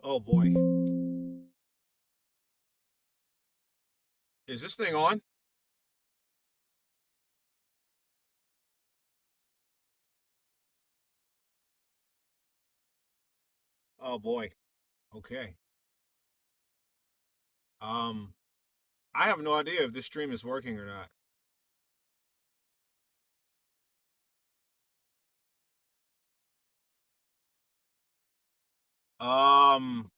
Oh boy. Is this thing on? Oh boy. Okay. Um, I have no idea if this stream is working or not. Um,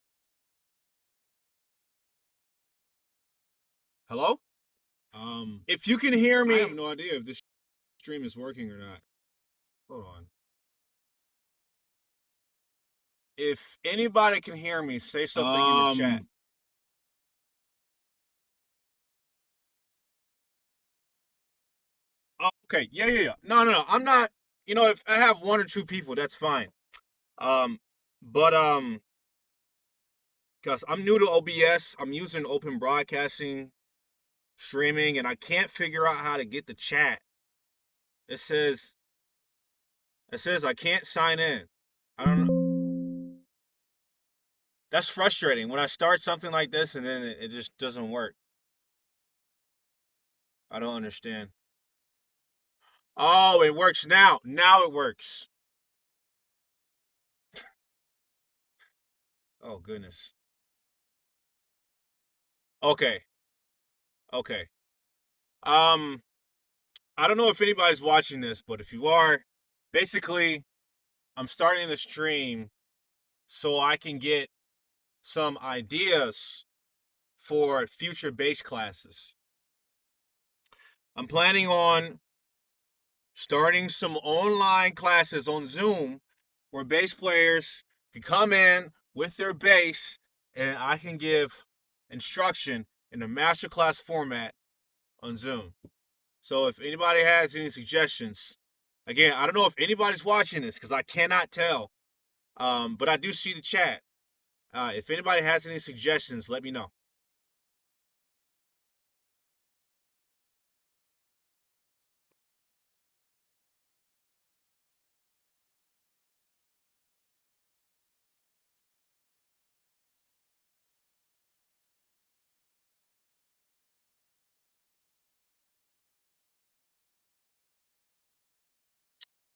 Hello? If you can hear me, I have no idea if this stream is working or not. Hold on. If anybody can hear me, say something in the chat. Oh, okay. Yeah, yeah, yeah. No, no, no. I'm not. If I have one or two people, that's fine. Um, but because I'm new to OBS, I'm using open broadcasting streaming, and I can't figure out how to get the chat. It says I can't sign in. I don't know. That's frustrating when I start something like this and then it just doesn't work. I don't understand. Oh, it works now. Now it works. Oh goodness. Okay. Okay. Um, I don't know if anybody's watching this, but if you are, basically, I'm starting the stream so I can get some ideas for future bass classes. I'm planning on starting some online classes on Zoom where bass players can come in with their bass and I can give instruction in a masterclass format on Zoom. So if anybody has any suggestions, again, I don't know if anybody's watching this because I cannot tell, but I do see the chat. If anybody has any suggestions, let me know.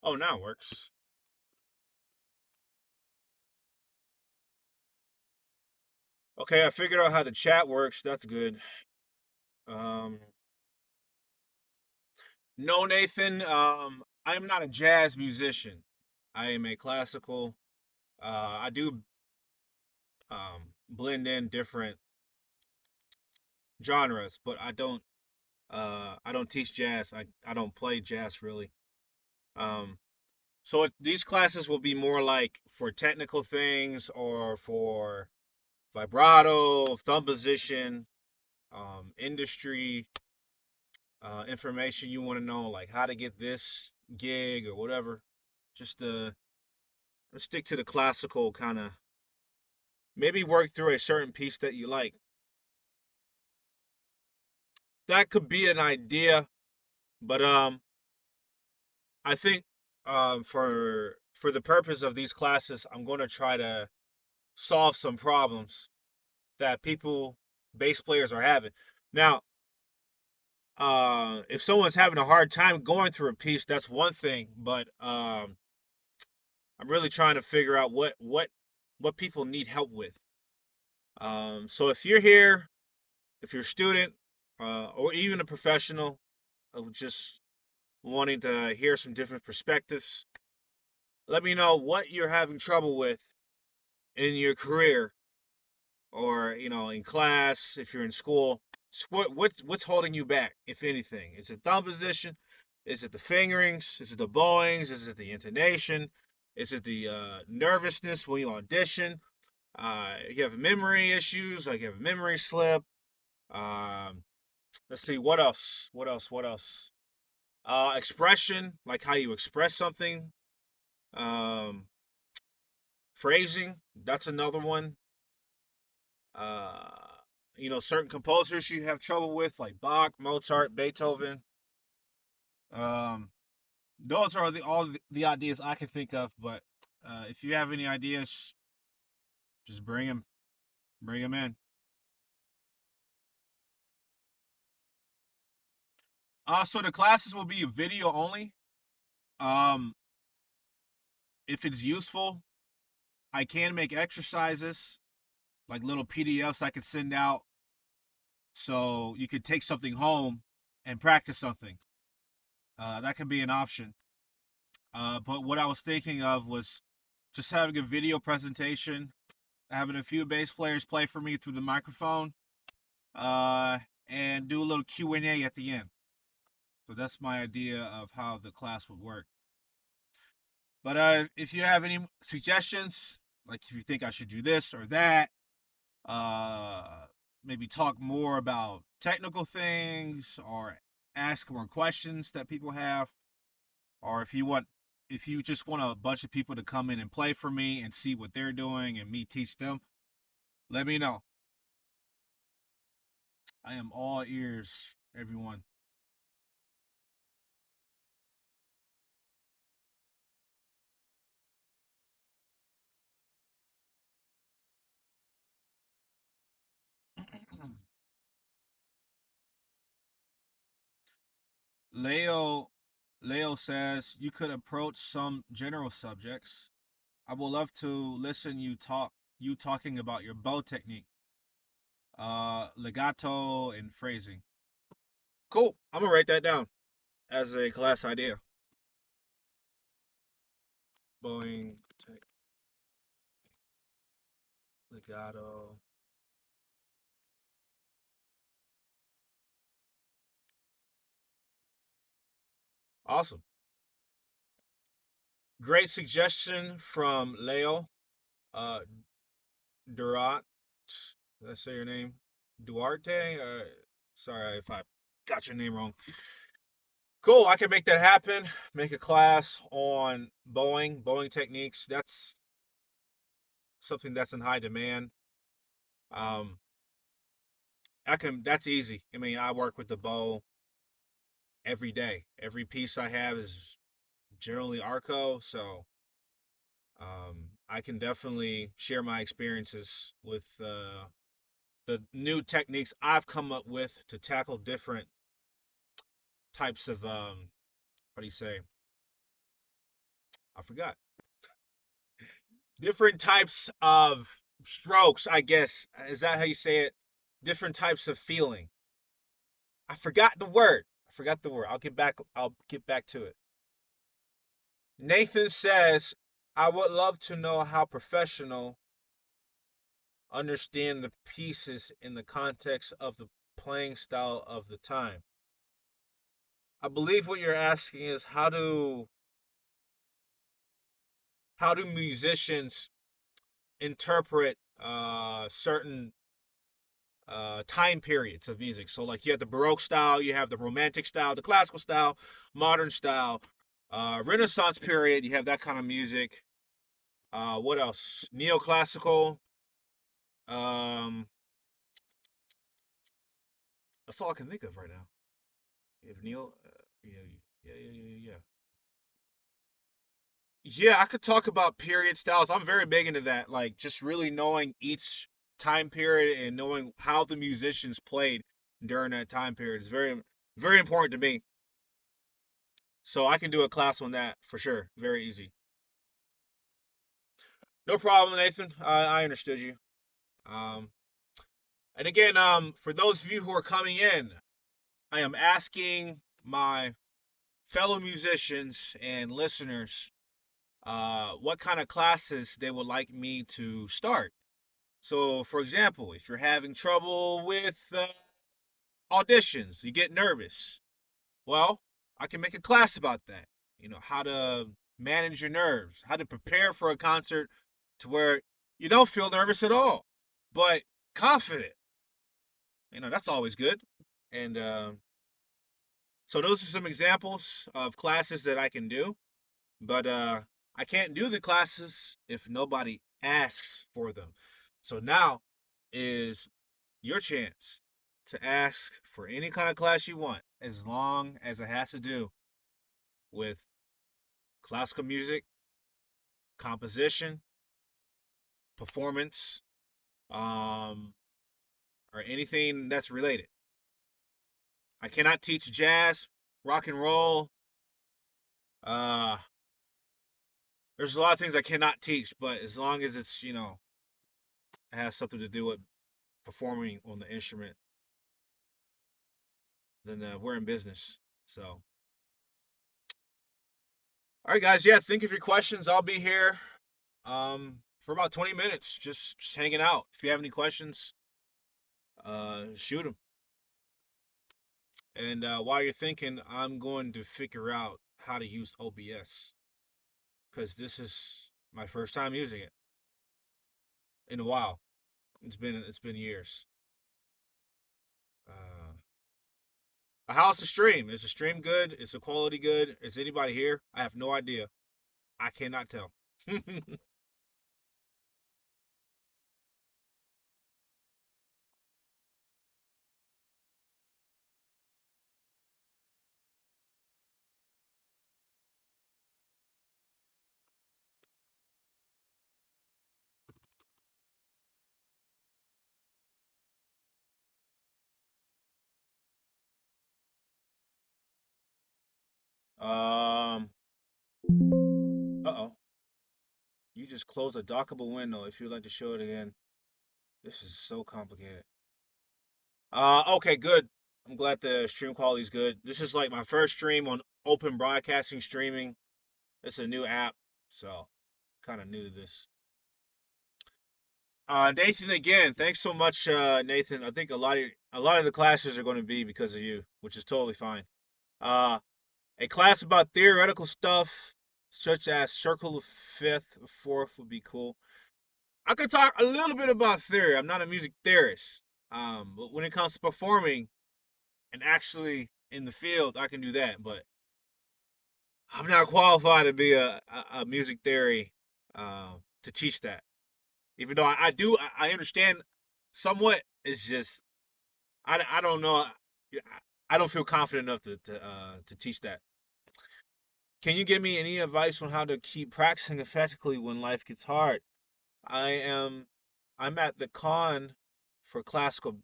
Oh, now it works. Okay, I figured out how the chat works. That's good. Um, no, Nathan. I am not a jazz musician. I am a classical. I do blend in different genres, but I don't. I don't teach jazz. I don't play jazz really. Um, so these classes will be more like for technical things or for vibrato, thumb position, industry information you want to know, like how to get this gig or whatever. Just stick to the classical kind of. Maybe work through a certain piece that you like. That could be an idea, but I think for the purpose of these classes, I'm going to try to solve some problems that people, bass players, are having. Now, if someone's having a hard time going through a piece, that's one thing. But I'm really trying to figure out what people need help with. So if you're here, if you're a student, or even a professional, just wanting to hear some different perspectives, let me know what you're having trouble with in your career, or in class, if you're in school. What's holding you back, if anything? Is it thumb position? Is it the fingerings? Is it the bowings? Is it the intonation? Is it the nervousness when you audition? You have memory issues, like you have a memory slip. Um, let's see, what else? What else? What else? Expression, like how you express something. Um, Phrasing, that's another one. Uh, certain composers you have trouble with, like Bach, Mozart, Beethoven. Um, those are all the ideas I can think of. But if you have any ideas, Just bring him in. So the classes will be video only. Um, if it's useful, I can make exercises like little PDFs I could send out, so you could take something home and practice something. That could be an option. But what I was thinking of was just having a video presentation, having a few bass players play for me through the microphone, uh, and do a little Q&A at the end. So that's my idea of how the class would work. But if you have any suggestions, like if you think I should do this or that, uh, maybe talk more about technical things or ask more questions that people have, or if you just want a bunch of people to come in and play for me and see what they're doing and me teach them, let me know. I am all ears, everyone. Leo Leo says you could approach some general subjects. I would love to listen you talking about your bow technique, legato and phrasing. Cool. I'm gonna write that down as a class idea. Bowing tech, legato. Awesome. Great suggestion from Leo. Uh, Durat. Did I say your name? Duarte. Sorry if I got your name wrong. Cool. I can make that happen. Make a class on bowing techniques. That's something that's in high demand. Um, I can. That's easy. I mean, I work with the bow every day. Every piece I have is generally Arco, so I can definitely share my experiences with the new techniques I've come up with to tackle different types of what do you say? I forgot. Different types of strokes, I guess. Is that how you say it? Different types of feeling. I forgot the word. I forgot the word. I'll get back to it. Nathan says, I would love to know how professional understand the pieces in the context of the playing style of the time. I believe what you're asking is how do musicians interpret certain time periods of music. So like you have the Baroque style, you have the Romantic style, the Classical style, Modern style, Renaissance period. You have that kind of music. What else? Neoclassical. Um, that's all I can think of right now. You have neo. Yeah, yeah. Yeah, I could talk about period styles. I'm very big into that. Like just really knowing each time period and knowing how the musicians played during that time period is very important to me. So I can do a class on that for sure. Very easy. No problem, Nathan. I understood you. Um, and again, for those of you who are coming in, I am asking my fellow musicians and listeners what kind of classes they would like me to start. So, for example, if you're having trouble with auditions, you get nervous. Well, I can make a class about that. You know, how to manage your nerves, how to prepare for a concert to where you don't feel nervous at all, but confident. You know, that's always good. And so, those are some examples of classes that I can do. But I can't do the classes if nobody asks for them. So now is your chance to ask for any kind of class you want, as long as it has to do with classical music, composition, performance, um, or anything that's related. I cannot teach jazz, rock and roll. Uh, there's a lot of things I cannot teach, but as long as it's it has something to do with performing on the instrument, then we're in business. So, all right, guys. Yeah, think of your questions. I'll be here for about 20 minutes, just hanging out. If you have any questions, shoot them. And while you're thinking, I'm going to figure out how to use OBS because this is my first time using it in a while. It's been years. Uh, how's the stream? Is the stream good? Is the quality good? Is anybody here? I have no idea. I cannot tell. um. Uh oh. You just closed a dockable window. If you'd like to show it again, this is so complicated. Okay, good. I'm glad the stream quality is good. This is like my first stream on open broadcasting streaming. It's a new app, so kind of new to this. Nathan, again, thanks so much, Nathan. I think a lot of the classes are going to be because of you, which is totally fine. Uh, a class about theoretical stuff, such as circle of fifth, or fourth, would be cool. I could talk a little bit about theory. I'm not a music theorist, but when it comes to performing and actually in the field, I can do that. But I'm not qualified to be a music theory to teach that. Even though I do, I understand somewhat. It's just I don't know. I don't feel confident enough to teach that. Can you give me any advice on how to keep practicing effectively when life gets hard? I am I'm at the con for classical.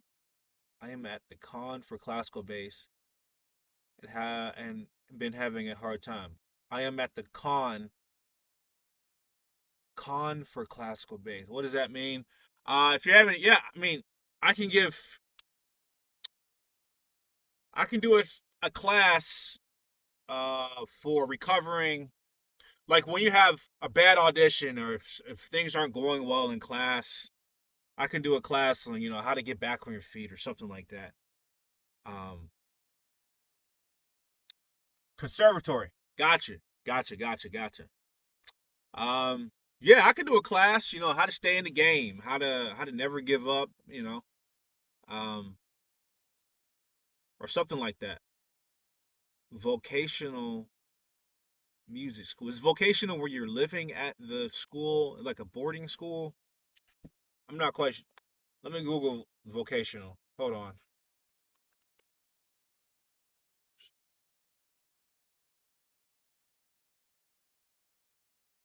I am at the con for classical bass and been having a hard time. I am at the con for classical bass. What does that mean? If you haven't, yeah, I mean, I can give, I can do a class for recovering. Like when you have a bad audition or if things aren't going well in class, I can do a class on how to get back on your feet or something like that. Um, Conservatory. Gotcha. Yeah, I could do a class. How to stay in the game, how to never give up. Um, or something like that. Vocational music school. Is vocational where you're living at the school, like a boarding school? I'm not quite. Let me Google vocational. Hold on.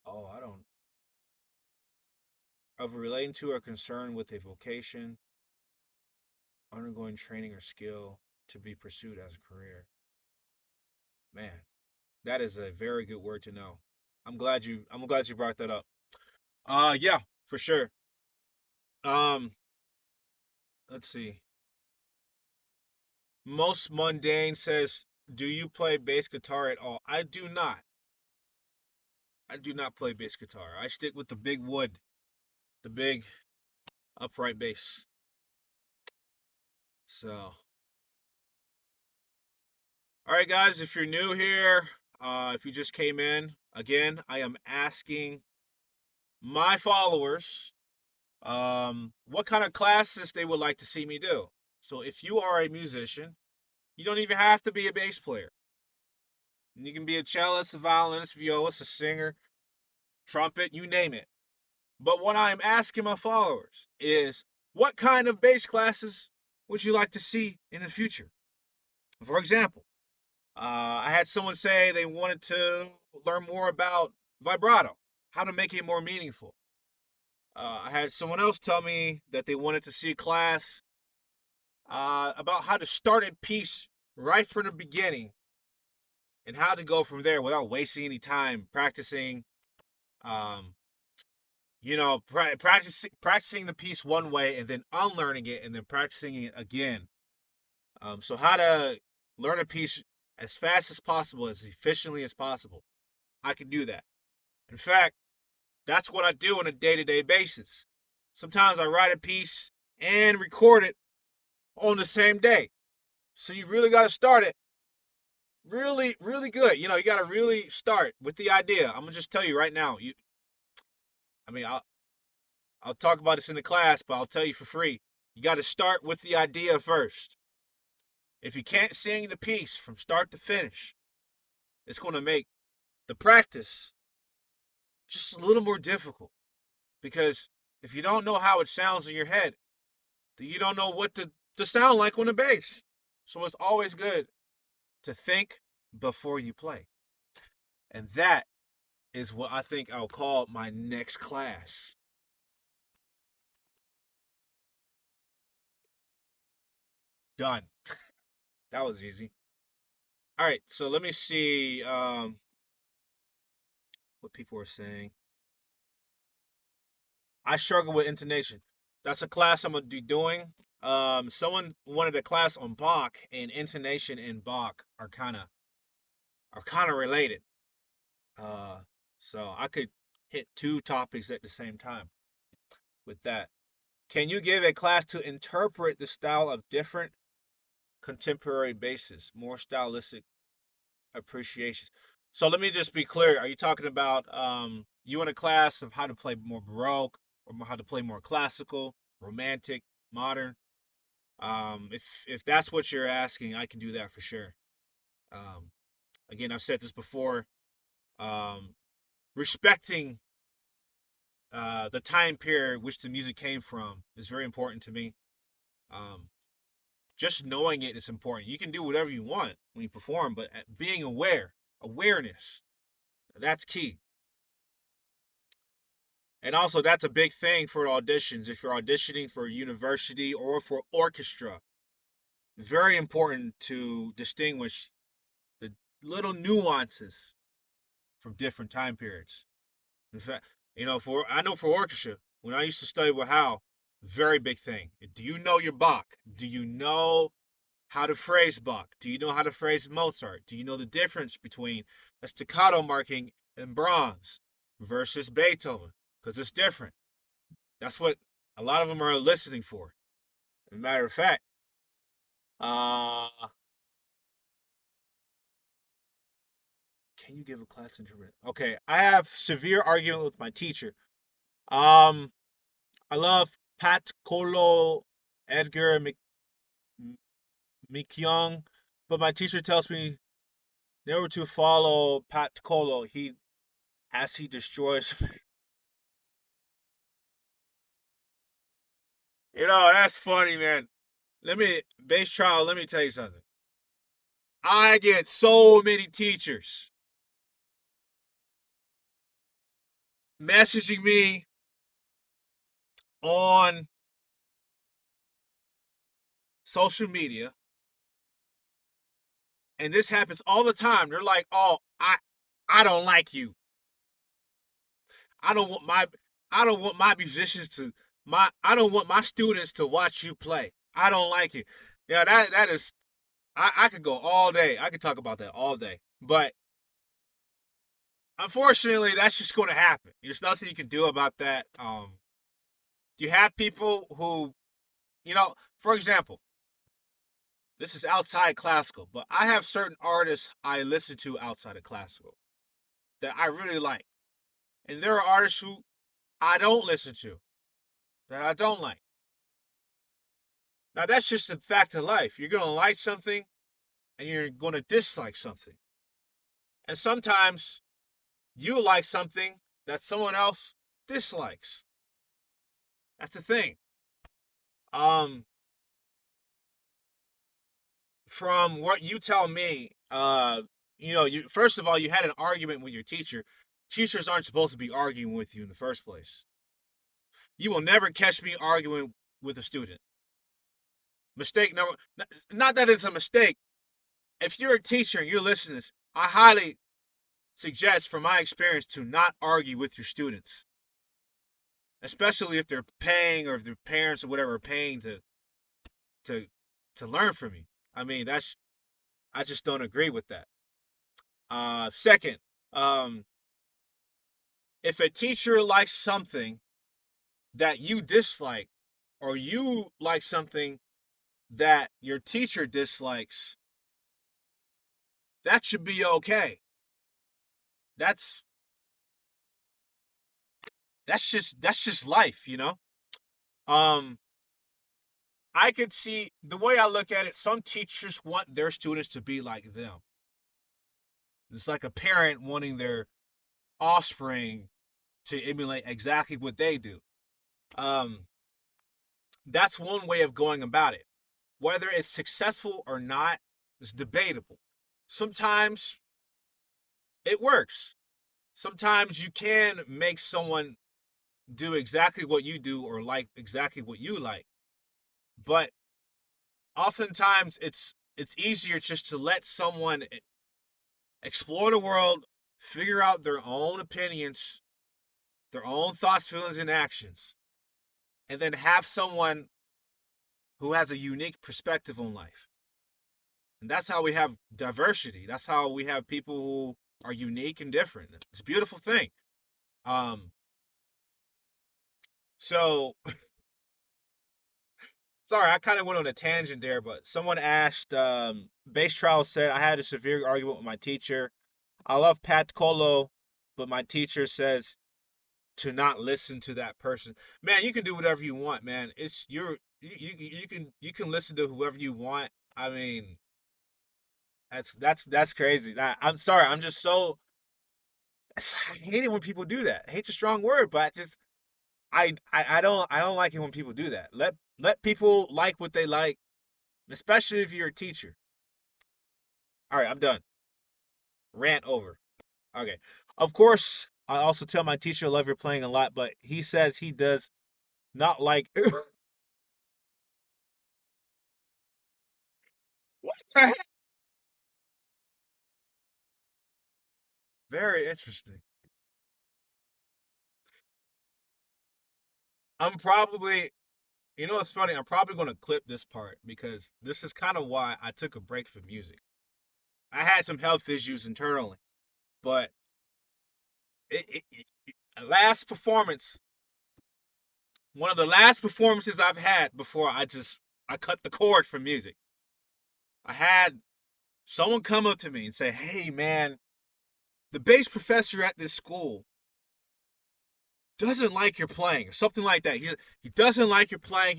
Oh, I don't. Of relating to or concerned with a vocation, undergoing training or skill to be pursued as a career. Man, that is a very good word to know. I'm glad you brought that up. Yeah, for sure. Um, let's see. Most mundane says, "Do you play bass guitar at all?" I do not. I do not play bass guitar. I stick with the big wood, the big upright bass. So, all right, guys, if you're new here, if you just came in, again, I am asking my followers what kind of classes they would like to see me do. So, if you are a musician, you don't even have to be a bass player. You can be a cellist, a violinist, violist, a singer, trumpet, you name it. But what I'm asking my followers is what kind of bass classes would you like to see in the future? For example, I had someone say they wanted to learn more about vibrato, how to make it more meaningful. I had someone else tell me that they wanted to see a class about how to start a piece right from the beginning and how to go from there without wasting any time practicing. Um, practicing the piece one way and then unlearning it and then practicing it again. So how to learn a piece as fast as possible, as efficiently as possible. I can do that. In fact, that's what I do on a day-to-day basis. Sometimes I write a piece and record it on the same day. So you really got to start it really, really good. You got to really start with the idea. I'm gonna just tell you right now. I mean, I'll talk about this in the class, but I'll tell you for free. You got to start with the idea first. If you can't sing the piece from start to finish, it's going to make the practice just a little more difficult. Because if you don't know how it sounds in your head, then you don't know what to sound like on the bass. So it's always good to think before you play. And that is what I think I'll call my next class. Done. That was easy. All right, so let me see what people are saying. I struggle with intonation. That's a class I'm gonna be doing. Someone wanted a class on Bach, and intonation and Bach are kind of related. Uh, so I could hit two topics at the same time with that. Can you give a class to interpret the style of different contemporary basses, more stylistic appreciations? So let me just be clear. Are you talking about you in a class of how to play more Baroque or how to play more classical, romantic, modern? If that's what you're asking, I can do that for sure. Um, Again, I've said this before. Um, Respecting the time period which the music came from is very important to me. Um, just knowing it is important. You can do whatever you want when you perform, but being awareness, that's key. And also, that's a big thing for auditions. If you're auditioning for university or for orchestra, very important to distinguish the little nuances from different time periods. In fact, for I know for orchestra, when I used to study with Hal, very big thing. Do you know your Bach? Do you know how to phrase Bach? Do you know how to phrase Mozart? Do you know the difference between a staccato marking in Brahms versus Beethoven? Because it's different. That's what a lot of them are listening for. As a matter of fact, uh, can you give a class in German? Okay, I have severe argument with my teacher. Um, I love Pat Colo, Edgar McYoung, but my teacher tells me never to follow Pat Colo. He destroys me. That's funny, man. Bass trial, let me tell you something. I get so many teachers messaging me on social media, and this happens all the time. They're like, "Oh, I don't like you. I don't want my I don't want my musicians to my I don't want my students to watch you play. I don't like it." Yeah, that is I could go all day. I could talk about that all day. But unfortunately, that's just going to happen. There's nothing you can do about that. You have people who, for example, this is outside classical, but I have certain artists I listen to outside of classical that I really like. And there are artists who I don't listen to that I don't like. Now, that's just a fact of life. You're going to like something and you're going to dislike something. And sometimes you like something that someone else dislikes. That's the thing. Um, from what you tell me, you first of all, you had an argument with your teacher. Teachers aren't supposed to be arguing with you in the first place. You will never catch me arguing with a student. Mistake number, not that it's a mistake. If you're a teacher and you're listening to this, I highly suggest, from my experience, to not argue with your students, especially if they're paying or if their parents or whatever are paying to to learn from you. I mean, that's I just don't agree with that. Second, um, if a teacher likes something that you dislike, or you like something that your teacher dislikes, that should be okay. That's that's just life, you know. Um, I could see the way I look at it. Some teachers want their students to be like them. It's like a parent wanting their offspring to emulate exactly what they do. Um, that's one way of going about it. Whether it's successful or not is debatable. Sometimes it works. Sometimes you can make someone do exactly what you do or like exactly what you like. But oftentimes it's easier just to let someone explore the world, figure out their own opinions, their own thoughts, feelings, and actions, and then have someone who has a unique perspective on life. And that's how we have diversity. That's how we have people who are unique and different. It's a beautiful thing. Um, so sorry, I kind of went on a tangent there, but someone asked, Base Trial said, I had a severe argument with my teacher. I love Pat Colo, but my teacher says to not listen to that person. Man, you can do whatever you want, man. It's you can listen to whoever you want. I mean, that's crazy. I'm sorry. I'm just so I hate it when people do that. Hate's a strong word, but I don't like it when people do that. Let people like what they like, especially if you're a teacher. All right, I'm done. Rant over. Okay. Of course, I also tell my teacher I love your playing a lot, but he says he does not like what the heck? Very interesting. I'm probably you know what's funny? I'm probably gonna clip this part because this is kind of why I took a break from music. I had some health issues internally, but last performance, one of the last performances I've had before I cut the cord from music. I had someone come up to me and say, "Hey man, the bass professor at this school doesn't like your playing," or something like that. He doesn't like your playing.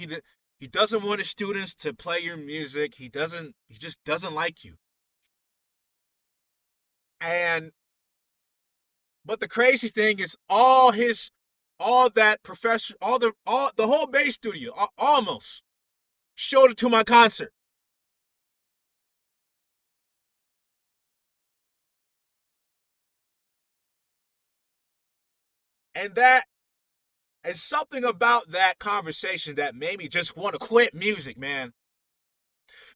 He doesn't want his students to play your music. He just doesn't like you. And but the crazy thing is all that professor all the whole bass studio almost showed it to my concert. And that and something about that conversation that made me just want to quit music, man.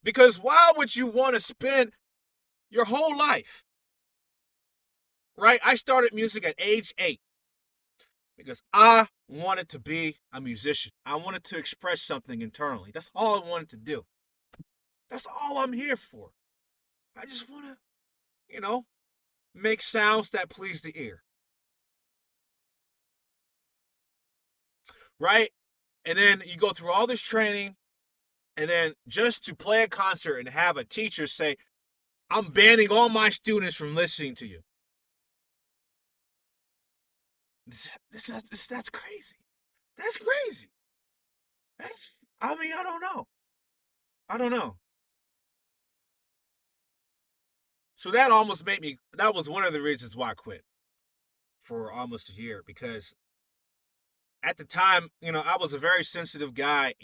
Because why would you want to spend your whole life, right? I started music at age 8 because I wanted to be a musician. I wanted to express something internally. That's all I wanted to do. That's all I'm here for. I just want to, you know, make sounds that please the ear, right? And then you go through all this training, and then just to play a concert and have a teacher say, I'm banning all my students from listening to you. That's crazy. That's crazy. That's, I mean, I don't know. I don't know. So that almost made me, that was one of the reasons why I quit for almost a year because at the time, I was a very sensitive guy.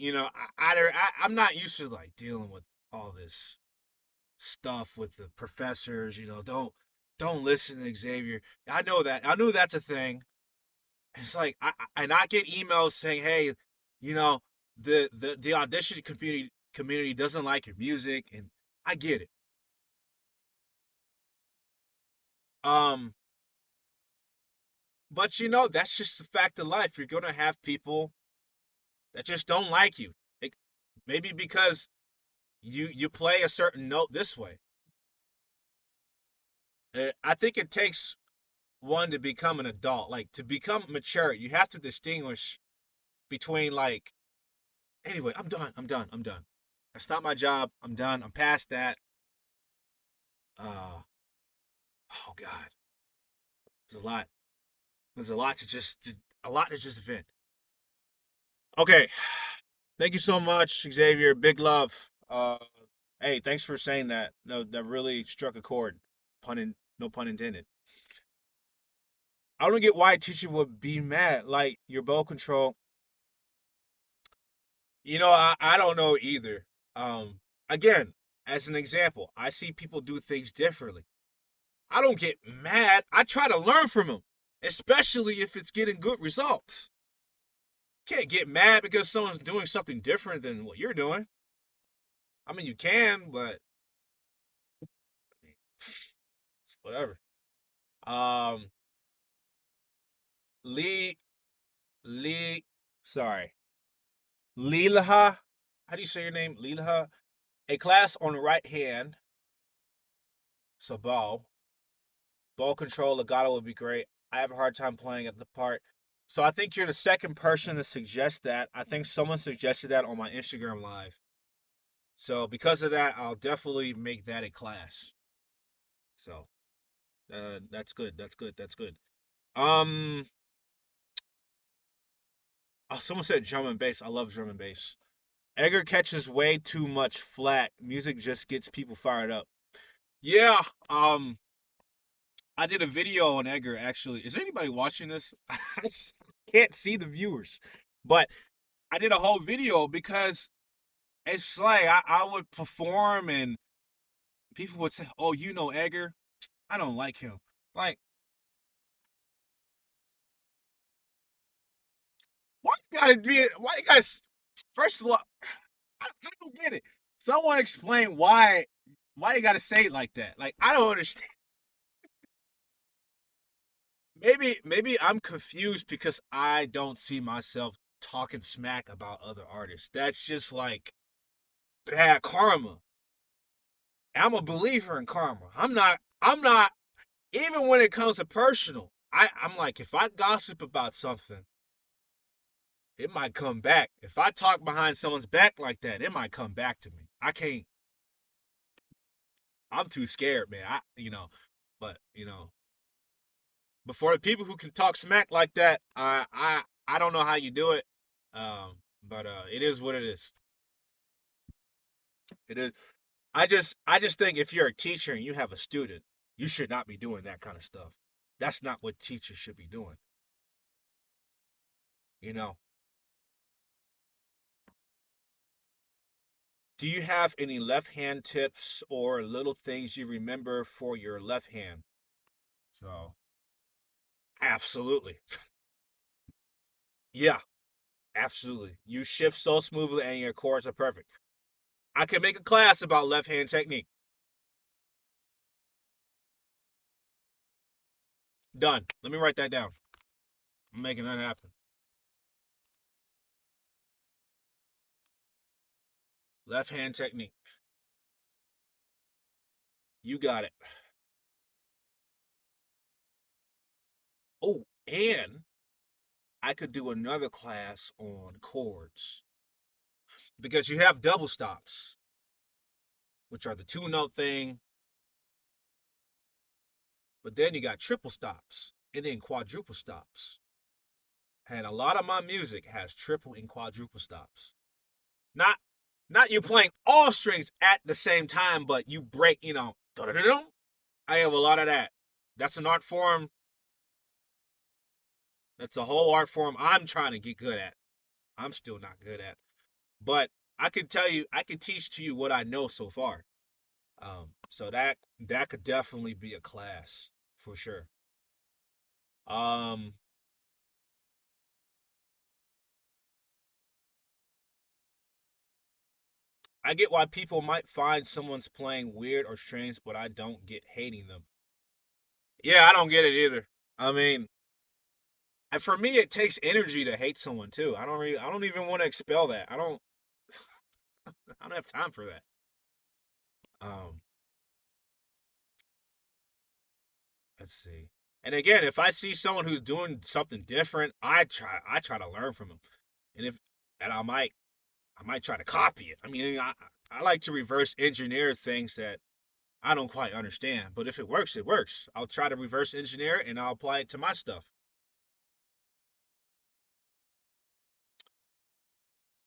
I'm not used to like dealing with all this stuff with the professors. Don't listen to Xavier. I know that. I knew that's a thing. It's like and I get emails saying, "Hey, you know, the audition community doesn't like your music," and I get it. Um, but that's just the fact of life. You're gonna have people that just don't like you. It, maybe because you play a certain note this way. I think it takes one to become an adult, like to become mature. You have to distinguish between like, anyway, I'm done. I'm done. I'm done. That's not my job. I'm done. I'm past that. Uh, oh God, there's a lot. There's a lot to just vent. Okay, thank you so much, Xavier. Big love. Hey, thanks for saying that. No, that really struck a chord. No pun intended. I don't get why a teacher would be mad. Like your bow control. I don't know either. Again, as an example, I see people do things differently. I don't get mad. I try to learn from them, especially if it's getting good results. Can't get mad because someone's doing something different than what you're doing. I mean, you can, but whatever. Um, Lee, Lee, sorry, Lilaha. How do you say your name? Lilaha. A class on the right hand, so ball control, legato would be great. I have a hard time playing at the part. So I think you're the second person to suggest that. I think someone suggested that on my Instagram live. So because of that, I'll definitely make that a class. So that's good. That's good. That's good. Um, someone said drum and bass. I love drum and bass. Edgar catches way too much flack. Music just gets people fired up. Yeah. I did a video on Edgar. Actually, is anybody watching this? I can't see the viewers, but I did a whole video because it's like I would perform and people would say, "Oh, Edgar? I don't like him." Like, why you gotta be? Why you guys? First of all, I don't get it. Someone explain why you gotta say it like that. Like, I don't understand. Maybe I'm confused because I don't see myself talking smack about other artists. That's just like bad karma. I'm a believer in karma. I'm not even when it comes to personal. I'm like, if I gossip about something, it might come back. If I talk behind someone's back like that, it might come back to me. I can't. I'm too scared, man. But before the people who can talk smack like that, I don't know how you do it. But it is what it is. It is. I just think if you're a teacher and you have a student, you should not be doing that kind of stuff. That's not what teachers should be doing. You know. Do you have any left hand tips or little things you remember for your left hand? So, absolutely. Yeah, absolutely. You shift so smoothly and your chords are perfect. I can make a class about left hand technique. Done. Let me write that down. I'm making that happen. Left hand technique. You got it. Oh, and I could do another class on chords because you have double stops, which are the two note thing, but then you got triple stops and then quadruple stops. And a lot of my music has triple and quadruple stops. Not not you playing all strings at the same time, but you break, I have a lot of that. That's an art form. That's a whole art form I'm trying to get good at. I'm still not good at. But I can tell you, I can teach to you what I know so far. So that could definitely be a class for sure. Um, I get why people might find someone's playing weird or strange, but I don't get hating them. Yeah, I don't get it either. I mean, and for me, it takes energy to hate someone too. I don't even want to expel that. I don't have time for that. Um, let's see. And again, if I see someone who's doing something different, I try to learn from them. And if and I might try to copy it. I mean, I like to reverse engineer things that I don't quite understand. But if it works, it works. I'll try to reverse engineer it and I'll apply it to my stuff.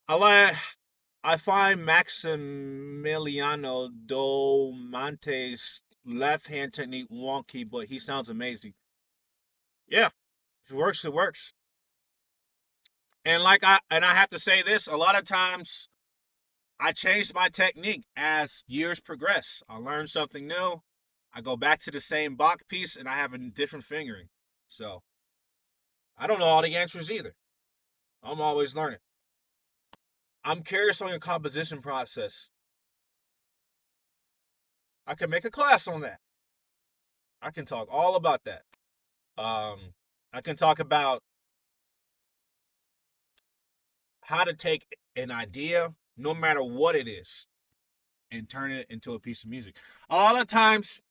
I like I find Maximiliano Domante's left hand technique wonky, but he sounds amazing. Yeah, if it works, it works. And I have to say this, a lot of times I changed my technique as years progress. I learn something new. I go back to the same Bach piece and I have a different fingering. So I don't know all the answers either. I'm always learning. I'm curious on your composition process. I can make a class on that. I can talk all about that. Um, I can talk about how to take an idea, no matter what it is, and turn it into a piece of music. A lot of times,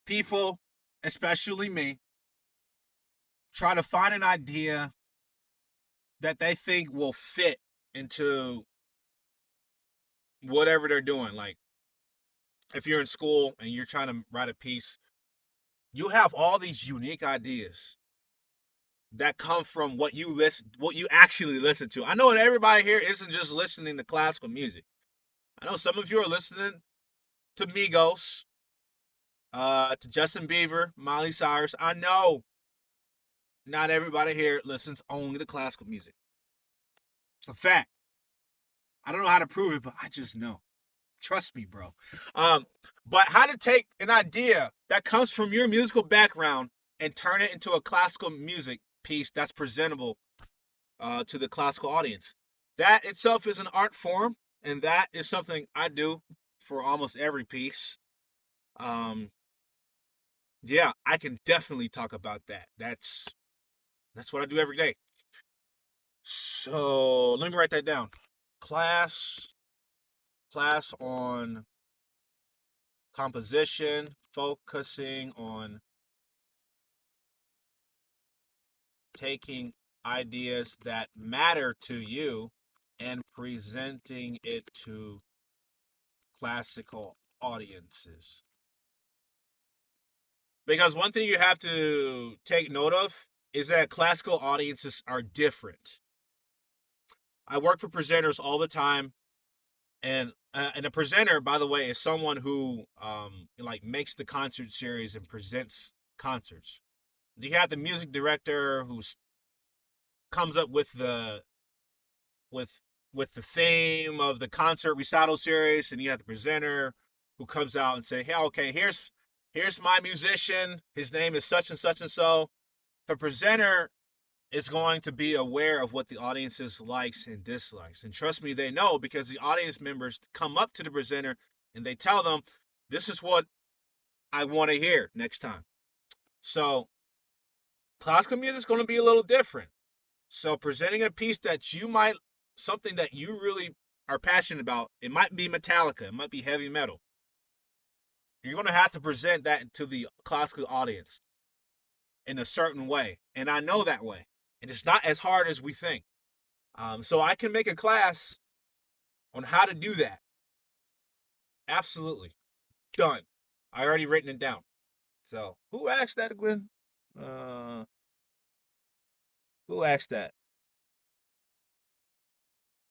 people, especially me, try to find an idea that they think will fit into whatever they're doing. Like if you're in school and you're trying to write a piece, you have all these unique ideas that come from what you actually listen to. I know that everybody here isn't just listening to classical music. I know some of you are listening to Migos, to Justin Bieber, Miley Cyrus. I know not everybody here listens only to classical music. It's a fact. I don't know how to prove it, but I just know. Trust me, bro. Um, but how to take an idea that comes from your musical background and turn it into a classical music piece that's presentable to the classical audience. That itself is an art form, and that is something I do for almost every piece. Um, yeah, I can definitely talk about that. That's what I do every day. So let me write that down. Class class on composition, focusing on taking ideas that matter to you and presenting it to classical audiences. Because one thing you have to take note of is that classical audiences are different. I work for presenters all the time, and a presenter, by the way, is someone who like makes the concert series and presents concerts. You have the music director who comes up with with the theme of the concert recital series, and you have the presenter who comes out and say, "Hey, okay, here's my musician. His name is such and such and so." The presenter is going to be aware of what the audience's likes and dislikes, and trust me, they know because the audience members come up to the presenter and they tell them, "This is what I want to hear next time." So classical music is going to be a little different. So presenting a piece that you might something that you really are passionate about, it might be Metallica, it might be heavy metal. You're going to have to present that to the classical audience in a certain way, and I know that way. And it's not as hard as we think. So I can make a class on how to do that. Absolutely. Done. I already written it down. So who asked that, Glenn? Uh, who asked that?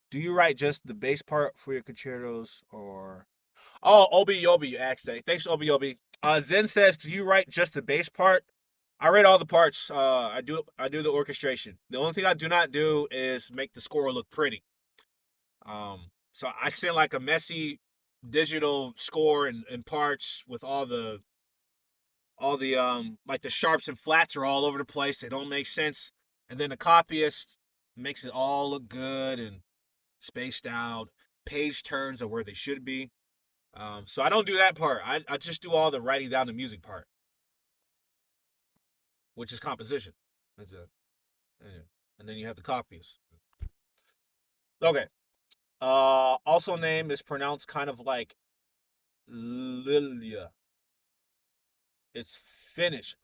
Do you write just the bass part for your concertos, or oh, Obi Yobi asked that. Thanks, Obi Yobi. Zen says, "Do you write just the bass part?" I write all the parts. I do the orchestration. The only thing I do not do is make the score look pretty. So I send like a messy digital score and parts with all the like the sharps and flats are all over the place. They don't make sense. And then the copyist makes it all look good and spaced out, page turns are where they should be. So I don't do that part. I just do all the writing down the music part, which is composition. That's it. Yeah. And then you have the copies. Okay. Also name is pronounced kind of like Lilia. It's Finnish.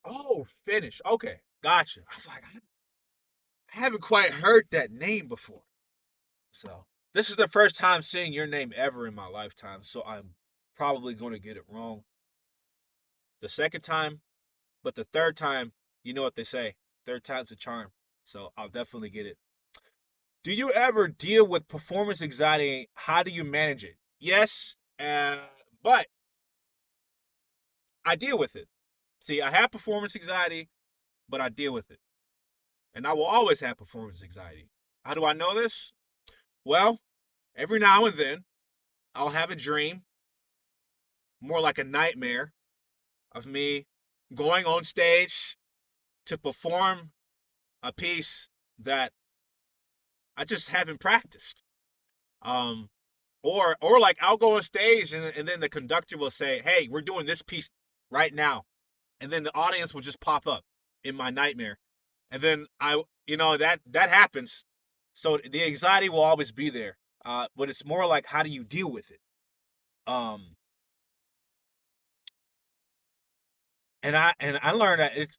Oh, Finnish. Okay, gotcha. I was like, I haven't quite heard that name before. So this is the first time seeing your name ever in my lifetime. So I'm probably going to get it wrong the second time, but the third time, you know what they say, third time's a charm. So I'll definitely get it. Do you ever deal with performance anxiety? How do you manage it? Yes, but I deal with it. See, I have performance anxiety, but I deal with it. And I will always have performance anxiety. How do I know this? Well, every now and then, I'll have a dream, more like a nightmare, of me going on stage to perform a piece that I just haven't practiced. Um, or like I'll go on stage and then the conductor will say, "Hey, we're doing this piece right now," and then the audience will just pop up in my nightmare, and then that happens. So the anxiety will always be there, but it's more like how do you deal with it? Um, and I learned that it's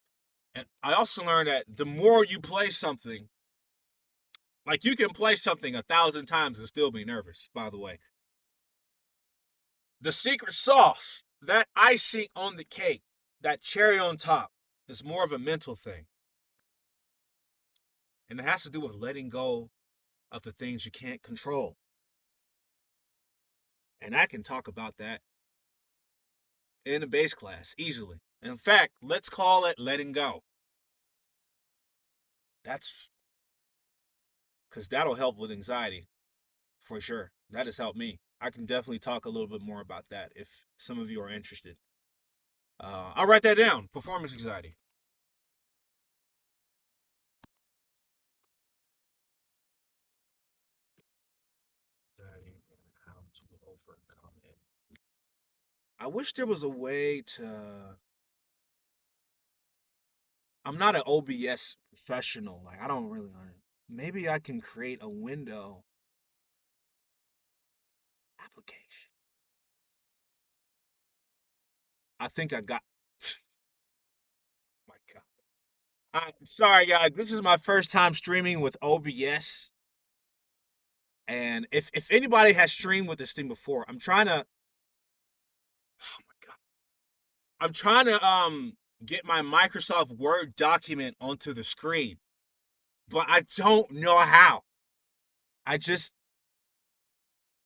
and I also learned that the more you play something, like you can play something 1,000 times and still be nervous. By the way, the secret sauce, that icing on the cake, that cherry on top, is more of a mental thing, and it has to do with letting go of the things you can't control. And I can talk about that in a bass class easily. In fact, let's call it letting go. That's because that'll help with anxiety for sure. That has helped me. I can definitely talk a little bit more about that if some of you are interested. I'll write that down. Performance anxiety. How to overcome it. I wish there was a way to. I'm not an OBS professional. Like I don't really. Maybe I can create a window application. I think I got. My God. I'm sorry, guys. This is my first time streaming with OBS, and if anybody has streamed with this thing before, I'm trying to. Oh my God. I'm trying to get my Microsoft Word document onto the screen, but I don't know how. I just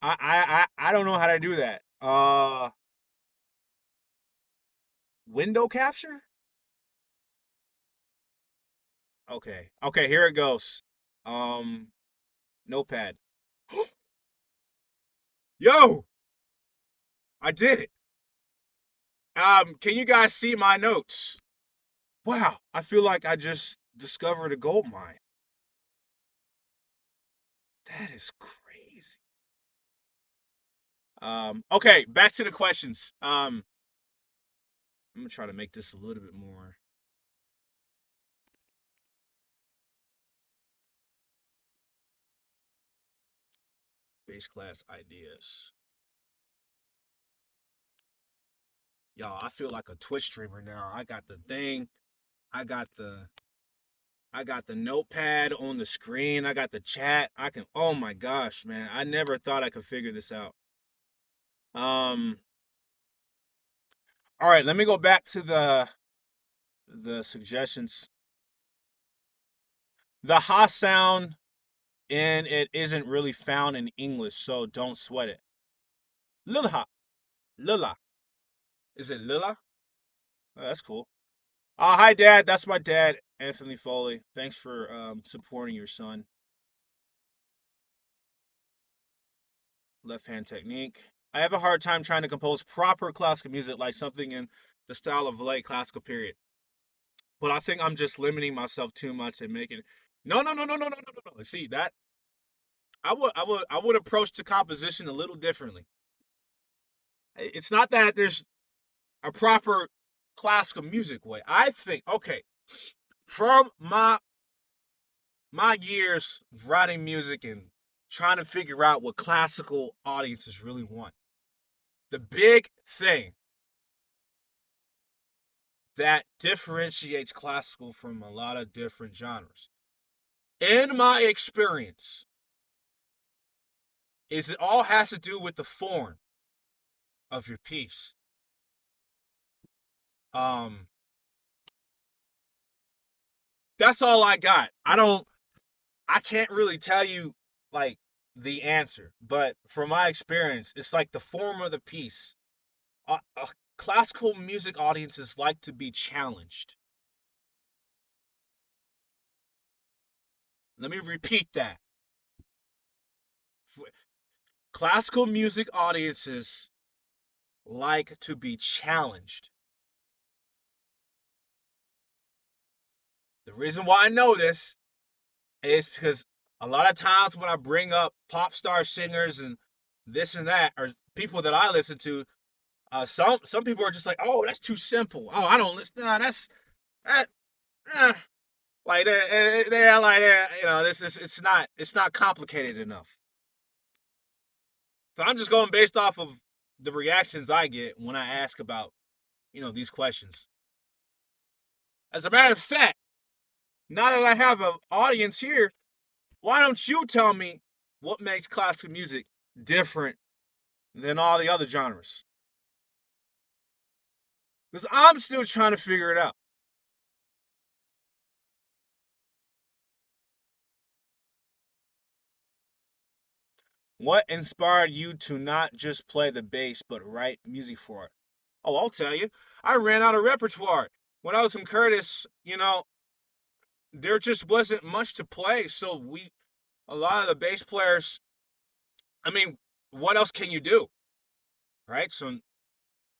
I don't know how to do that. Window capture? Okay. Okay, here it goes. Um Notepad. Yo, I did it. Can you guys see my notes? Wow, I feel like I just discovered a gold mine. That is crazy. Okay, back to the questions. I'm gonna try to make this a little bit more. Base class ideas. Y'all, I feel like a Twitch streamer now. I got the thing. I got the I got the notepad on the screen. I got the chat. I can oh my gosh, man. I never thought I could figure this out. Um all right, let me go back to the suggestions. The ha sound in it isn't really found in English, so don't sweat it. Lila. Lila. Is it Lila? Oh, that's cool. Hi, Dad. That's my dad, Anthony Foley. Thanks for supporting your son. Left hand technique. I have a hard time trying to compose proper classical music, like something in the style of late classical period. But I think I'm just limiting myself too much and making. No, no, no, no, no, no, no, no, no. See that? I would approach the composition a little differently. It's not that there's a proper classical music way. I think, okay, from my years of writing music and trying to figure out what classical audiences really want, the big thing that differentiates classical from a lot of different genres, in my experience, is it all has to do with the form of your piece. Um, that's all I got. I can't really tell you like the answer, but from my experience, it's like the form of the piece. Classical music audiences like to be challenged. Let me repeat that. Classical music audiences like to be challenged. The reason why I know this is because a lot of times when I bring up pop star singers and this and that, or people that I listen to, some people are just like, "Oh, that's too simple. Oh, I don't listen. No, that's that. Eh. Like they're like this is it's not complicated enough." So I'm just going based off of the reactions I get when I ask about these questions. As a matter of fact, now that I have an audience here, why don't you tell me what makes classical music different than all the other genres? Because I'm still trying to figure it out. What inspired you to not just play the bass but write music for it? Oh, I'll tell you. I ran out of repertoire. When I was in Curtis, there just wasn't much to play. So a lot of the bass players, I mean, what else can you do? Right? So,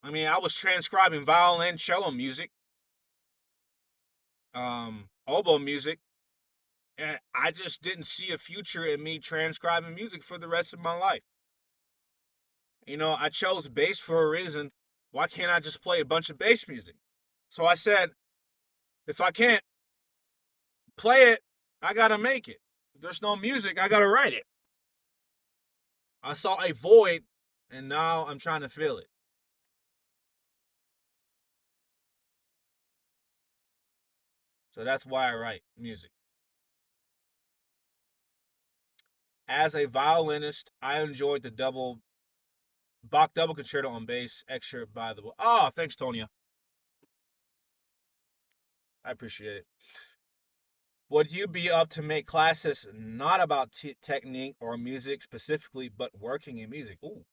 I mean, I was transcribing violin, cello music, oboe music, and I just didn't see a future in me transcribing music for the rest of my life. I chose bass for a reason. Why can't I just play a bunch of bass music? So I said, if I can't play it, I gotta make it. If there's no music, I gotta write it. I saw a void, and now I'm trying to fill it. So that's why I write music. As a violinist, I enjoyed the Bach double concerto on bass excerpt by the. Oh, thanks, Tonya. I appreciate it. Would you be up to make classes not about technique or music specifically, but working in music? Ooh,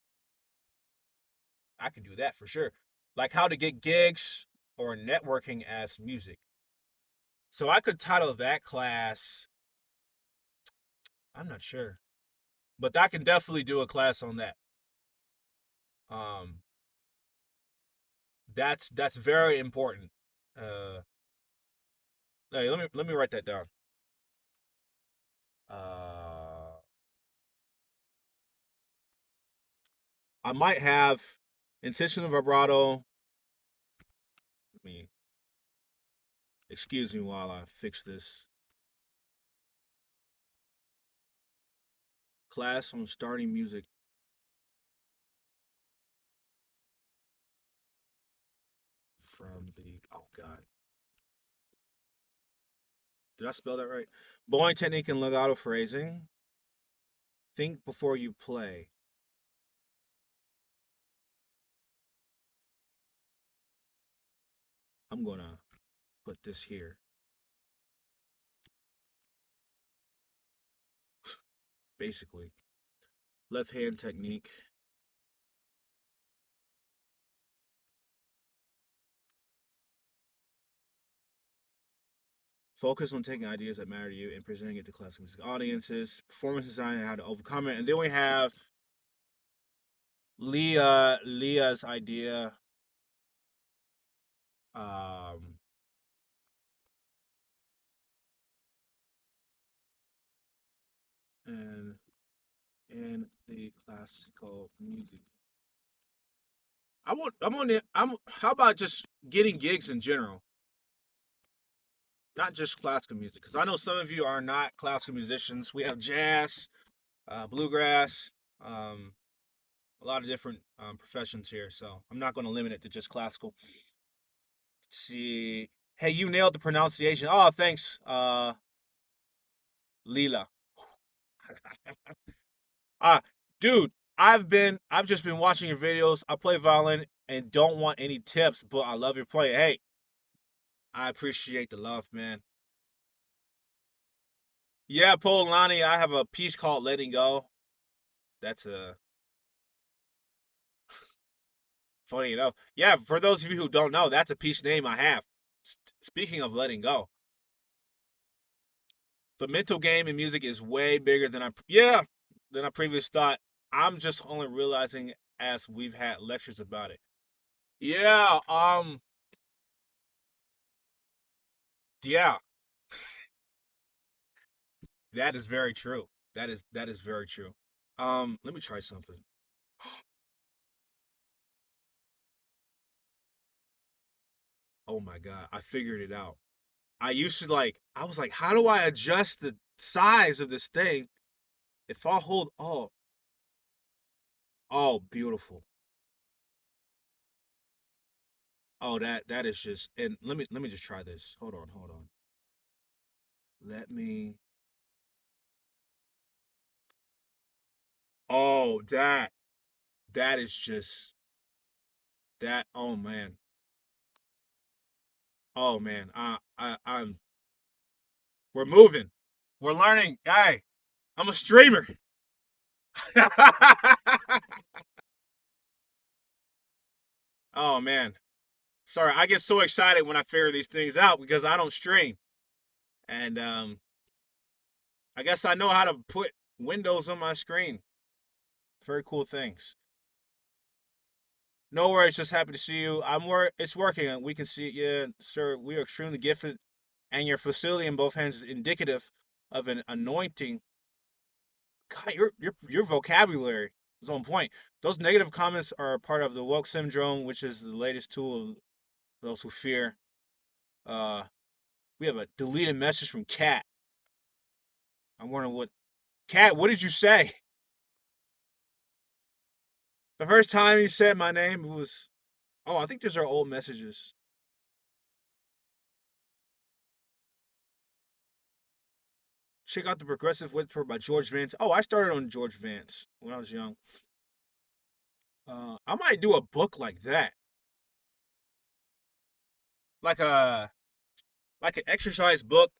I could do that for sure. Like how to get gigs or networking as music. So I could title that class. I'm not sure, but I can definitely do a class on that. Um, that's very important. Uh, hey, let me write that down. Uh, I might have intentional vibrato. Let me excuse me while I fix this. Class on starting music from the. Oh God, did I spell that right? Blowing technique and legato phrasing. Think before you play. I'm gonna put this here. Basically, left hand technique. Focus on taking ideas that matter to you and presenting it to classical music audiences. Performance design and how to overcome it. And then we have Leah's idea. Um, and in the classical music. I want. I'm on the. I'm. How about just getting gigs in general, not just classical music? Because I know some of you are not classical musicians. We have jazz, bluegrass, um, a lot of different professions here. So I'm not going to limit it to just classical. Let's see. Hey, you nailed the pronunciation. Oh, thanks, Leela. Uh, dude, I've just been watching your videos. I play violin and don't want any tips, but I love your play. Hey, I appreciate the love, man. Yeah, Polani, I have a piece called Letting Go. That's a funny enough. Yeah, for those of you who don't know, that's a piece name I have. Speaking of letting go, the mental game in music is way bigger than I previously thought. I'm just only realizing as we've had lectures about it. Yeah, yeah, that is very true. That is very true. Let me try something. Oh my god, I figured it out. I was like, how do I adjust the size of this thing? If I hold, oh, beautiful. Oh, that is just. And let me just try this. Hold on. Let me. Oh, that is just that. Oh man. Oh man. I'm. We're moving. We're learning. Hey, I'm a streamer. Oh man. Sorry, I get so excited when I figure these things out because I don't stream, and I guess I know how to put windows on my screen. Very cool things. No worries, just happy to see you. It's working. We can see it. Yeah, sir. We are extremely gifted, and your facility in both hands is indicative of an anointing. God, your vocabulary is on point. Those negative comments are part of the woke syndrome, which is the latest tool of those who fear. Uh, we have a deleted message from Kat. I'm wondering what Kat. What did you say? The first time you said my name was. Oh, I think these are old messages. Check out the Progressive Whisper by George Vance. Oh, I started on George Vance when I was young. I might do a book like that, like a like an exercise book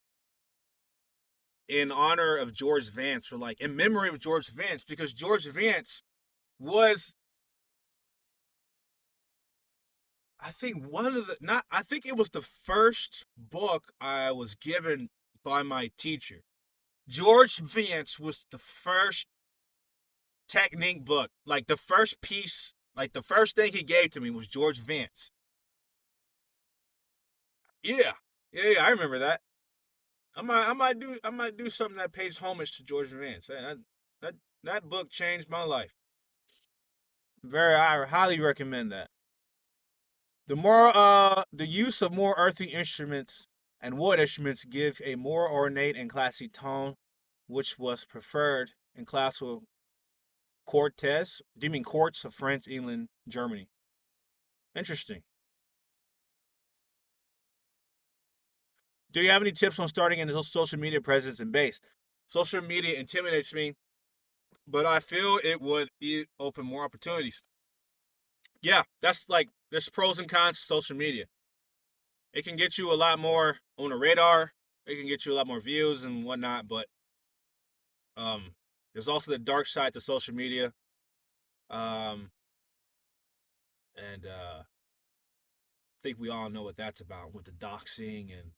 in honor of George Vance, or like in memory of George Vance, because George Vance was, I think, one of the not. I think it was the first book I was given by my teacher. George Vance was the first technique book, like the first piece, like the first thing he gave to me was George Vance. Yeah, yeah, I remember that. I might do something that pays homage to George Vance. That that book changed my life. I highly recommend that. The use of more earthy instruments and wood instruments give a more ornate and classy tone, which was preferred in classical quartets. Do you mean courts of France, England, Germany? Interesting. Do you have any tips on starting a social media presence and base? Social media intimidates me, but I feel it would open more opportunities. Yeah, that's like there's pros and cons to social media. It can get you a lot more on the radar. It can get you a lot more views and whatnot, but there's also the dark side to social media. Um, and I think we all know what that's about with the doxing and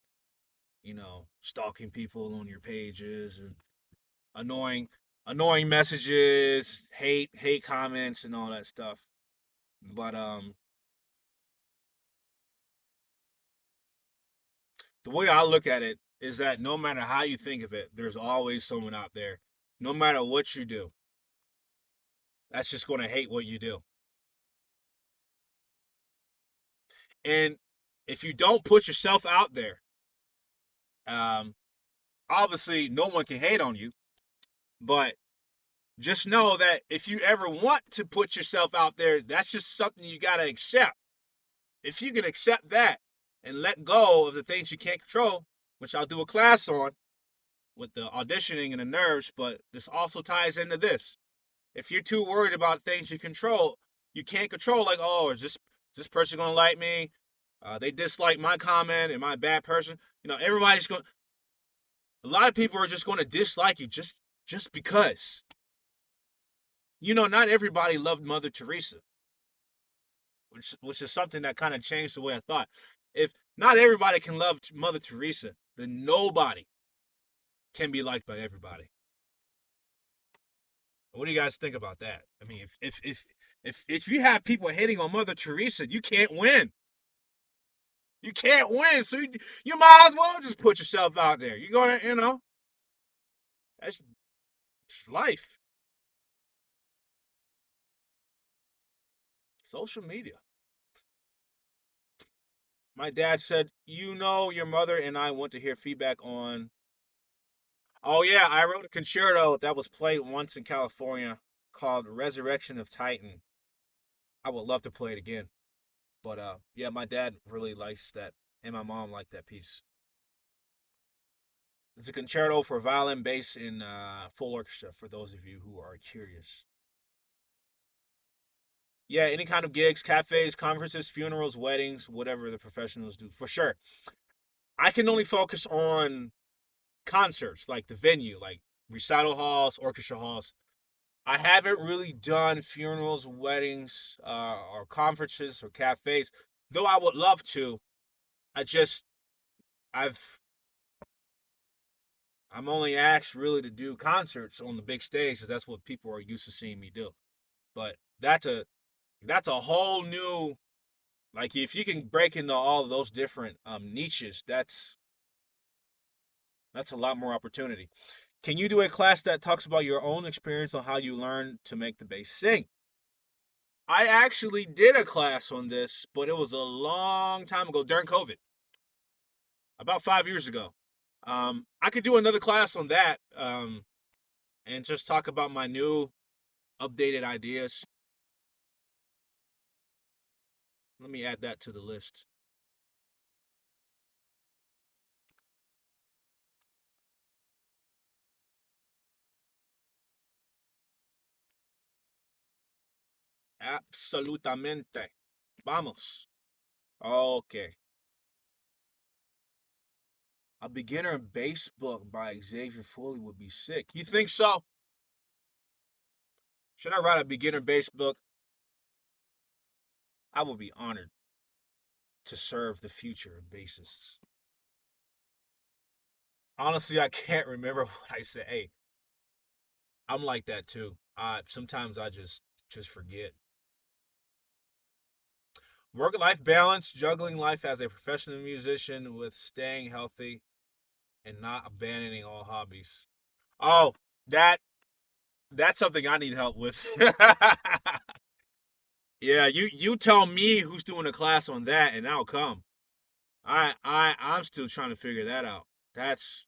stalking people on your pages and annoying annoying messages, hate comments and all that stuff. But the way I look at it is that no matter how you think of it, there's always someone out there, no matter what you do. that's just going to hate what you do. And if you don't put yourself out there, um, obviously no one can hate on you, but just know that if you ever want to put yourself out there, that's just something you got to accept. If you can accept that and let go of the things you can't control, which I'll do a class on with the auditioning and the nerves, but this also ties into this. If you're too worried about things you can't control, like, oh, is this person gonna like me? They dislike my comment. Am I a bad person? Everybody's going. A lot of people are just going to dislike you just because. Not everybody loved Mother Teresa, which is something that kind of changed the way I thought. If not everybody can love Mother Teresa, then nobody can be liked by everybody. What do you guys think about that? I mean, if you have people hating on Mother Teresa, you can't win. You can't win, so you might as well just put yourself out there. You're gonna, that's life. Social media. My dad said, your mother and I want to hear feedback on. Oh yeah, I wrote a concerto that was played once in California called Resurrection of Titan. I would love to play it again. But yeah, my dad really likes that, and my mom liked that piece. It's a concerto for violin, bass, and full orchestra. For those of you who are curious, yeah, any kind of gigs, cafes, conferences, funerals, weddings, whatever the professionals do, for sure. I can only focus on concerts, like the venue, like recital halls, orchestra halls. I haven't really done funerals, weddings, or conferences or cafes, though I would love to. I just I've I'm only asked really to do concerts on the big stage because that's what people are used to seeing me do. But that's a whole new, like, if you can break into all of those different niches, that's a lot more opportunity. Can you do a class that talks about your own experience on how you learn to make the bass sing? I actually did a class on this, but it was a long time ago during COVID, about 5 years ago. I could do another class on that, and just talk about my new updated ideas. Let me add that to the list. Absolutamente. Vamos. Okay. A beginner bass book by Xavier Foley would be sick. You think so? Should I write a beginner bass book? I would be honored to serve the future of bassists. Honestly, I can't remember what I said. Hey, I'm like that too. Sometimes I just forget. Work life balance, juggling life as a professional musician with staying healthy and not abandoning all hobbies. Oh, that that's something I need help with. Yeah, you tell me who's doing a class on that, and I'll come. I'm still trying to figure that out. That's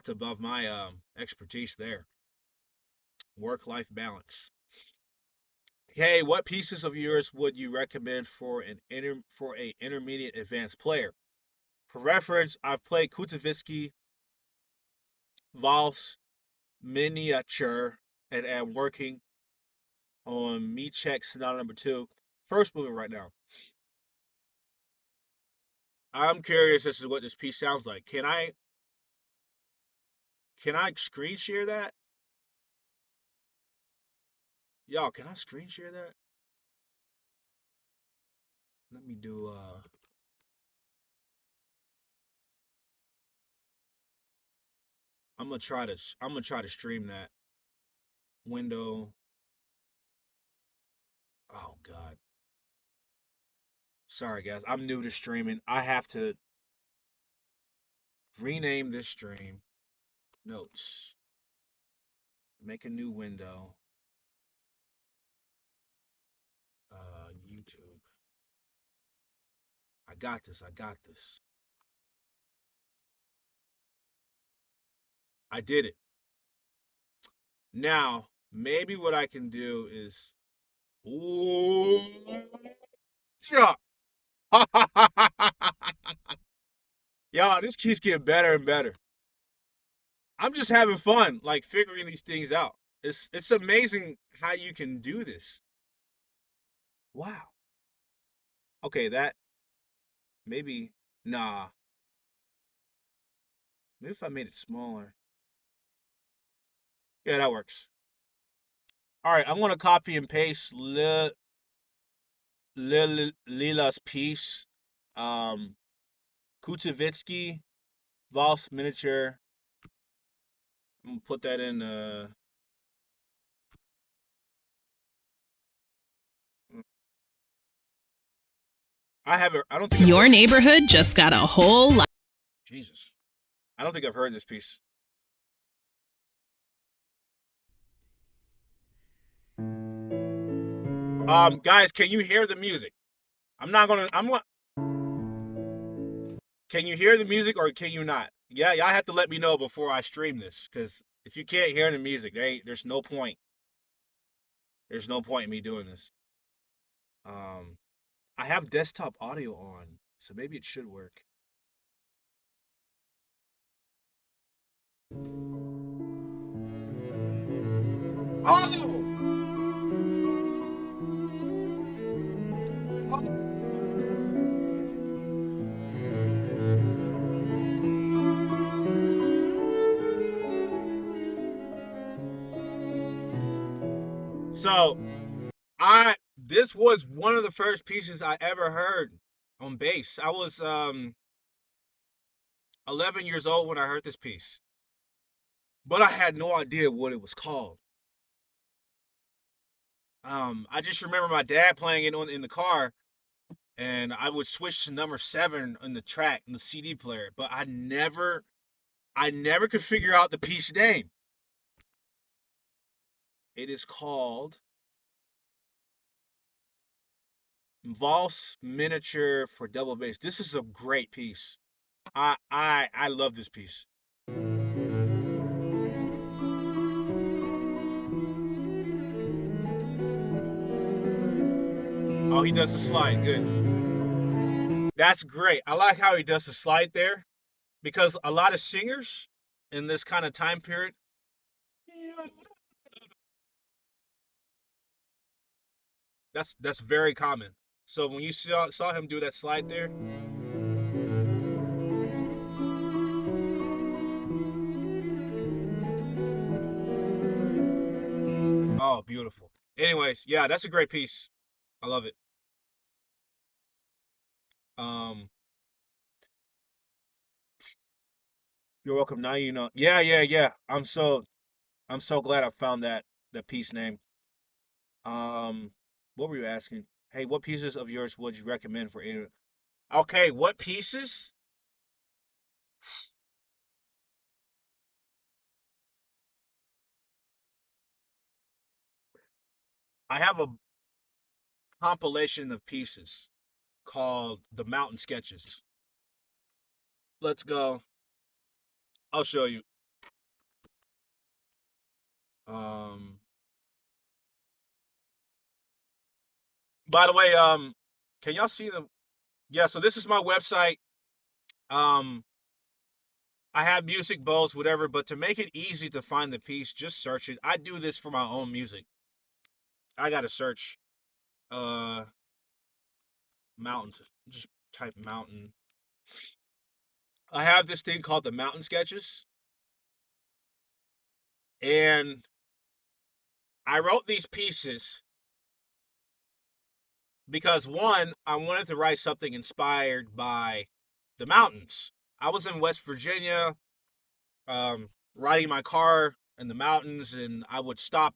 above my expertise there. Work life balance. Hey, what pieces of yours would you recommend for a intermediate advanced player? For reference, I've played Kutovitsky, Valse, Miniature, and am working on Me Check Sonata number 2, first movement right now. I'm curious as to what this piece sounds like. Can I screen share that? Y'all, can I screen share that? Let me do I'm gonna try to stream that window. Oh god. Sorry guys, I'm new to streaming. I have to rename this stream. Notes. Make a new window. got this. I got this. I did it. Now, maybe what I can do is. Ooh. Yeah. Y'all, this keeps getting better and better. I'm just having fun, like figuring these things out. It's amazing how you can do this. Wow. Okay, that maybe nah. Maybe if I made it smaller. Yeah, that works. All right, I'm gonna copy and paste Lila's piece. Um, Kutavitsky, Voss miniature. I'm gonna put that in. I haven't. I don't think I've Your heard. neighborhood just got a whole lot. Jesus, I don't think I've heard this piece. Guys, can you hear the music? I'm not gonna. I'm. Can you hear the music or can you not? Yeah, y'all have to let me know before I stream this, because if you can't hear the music, there's no point. There's no point in me doing this. Um, I have desktop audio on, so maybe it should work. Oh! So I this was one of the first pieces I ever heard on bass. I was 11 years old when I heard this piece, but I had no idea what it was called. I just remember my dad playing it in the car, and I would switch to number 7 on the track in the CD player, but I never could figure out the piece name. It is called Valse Miniature for Double Bass. This is a great piece. I love this piece. Oh, he does the slide. Good. That's great. I like how he does the slide there, because a lot of singers in this kind of time period, that's very common. So when you saw him do that slide there, oh, beautiful. Anyways, yeah, that's a great piece. I love it. Um, you're welcome. Now you know. Yeah, yeah, yeah. I'm so glad I found that piece name. Um, what were you asking? Hey, what pieces of yours would you recommend for any? Okay, what pieces? I have a compilation of pieces called the Mountain Sketches. Let's go. I'll show you. Um, by the way, can y'all see them? Yeah, so this is my website. Um, I have music bowls, whatever, but to make it easy to find the piece, just search it. I do this for my own music. I gotta search uh mountain. Just type mountain. I have this thing called the Mountain Sketches, and I wrote these pieces because one, I wanted to write something inspired by the mountains. I was in West Virginia, riding my car in the mountains, and I would stop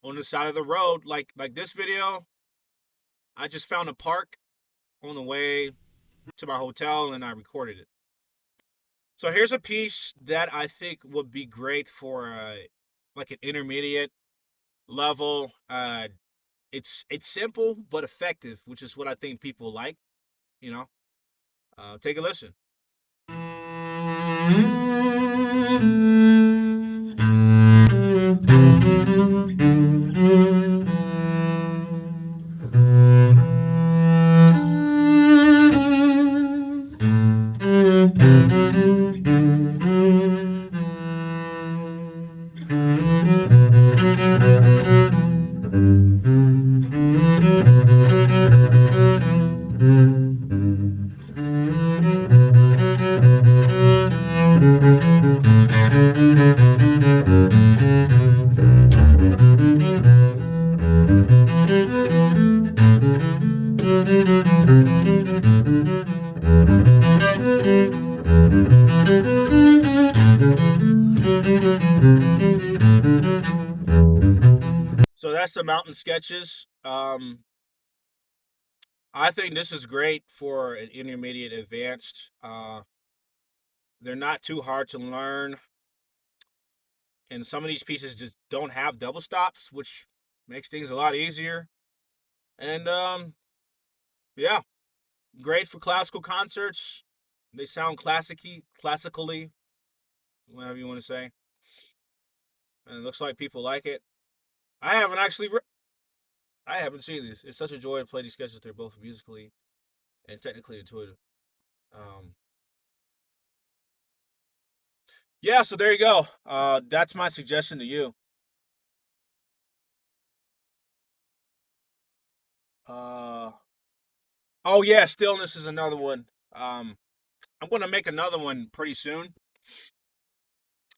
on the side of the road, like this video. I just found a park on the way to my hotel, and I recorded it. So here's a piece that I think would be great for like an intermediate level. It's simple but effective, which is what I think people like. You know. Take a listen. So that's the mountain sketches. I think this is great for an intermediate advanced. They're not too hard to learn, and some of these pieces just don't have double stops, which makes things a lot easier. And yeah, great for classical concerts. They sound classically, whatever you want to say. And it looks like people like it. I haven't actually, I haven't seen these. It's such a joy to play these sketches. They're both musically and technically intuitive. Um, yeah, so there you go. That's my suggestion to you. Oh yeah, stillness is another one. I'm gonna make another one pretty soon.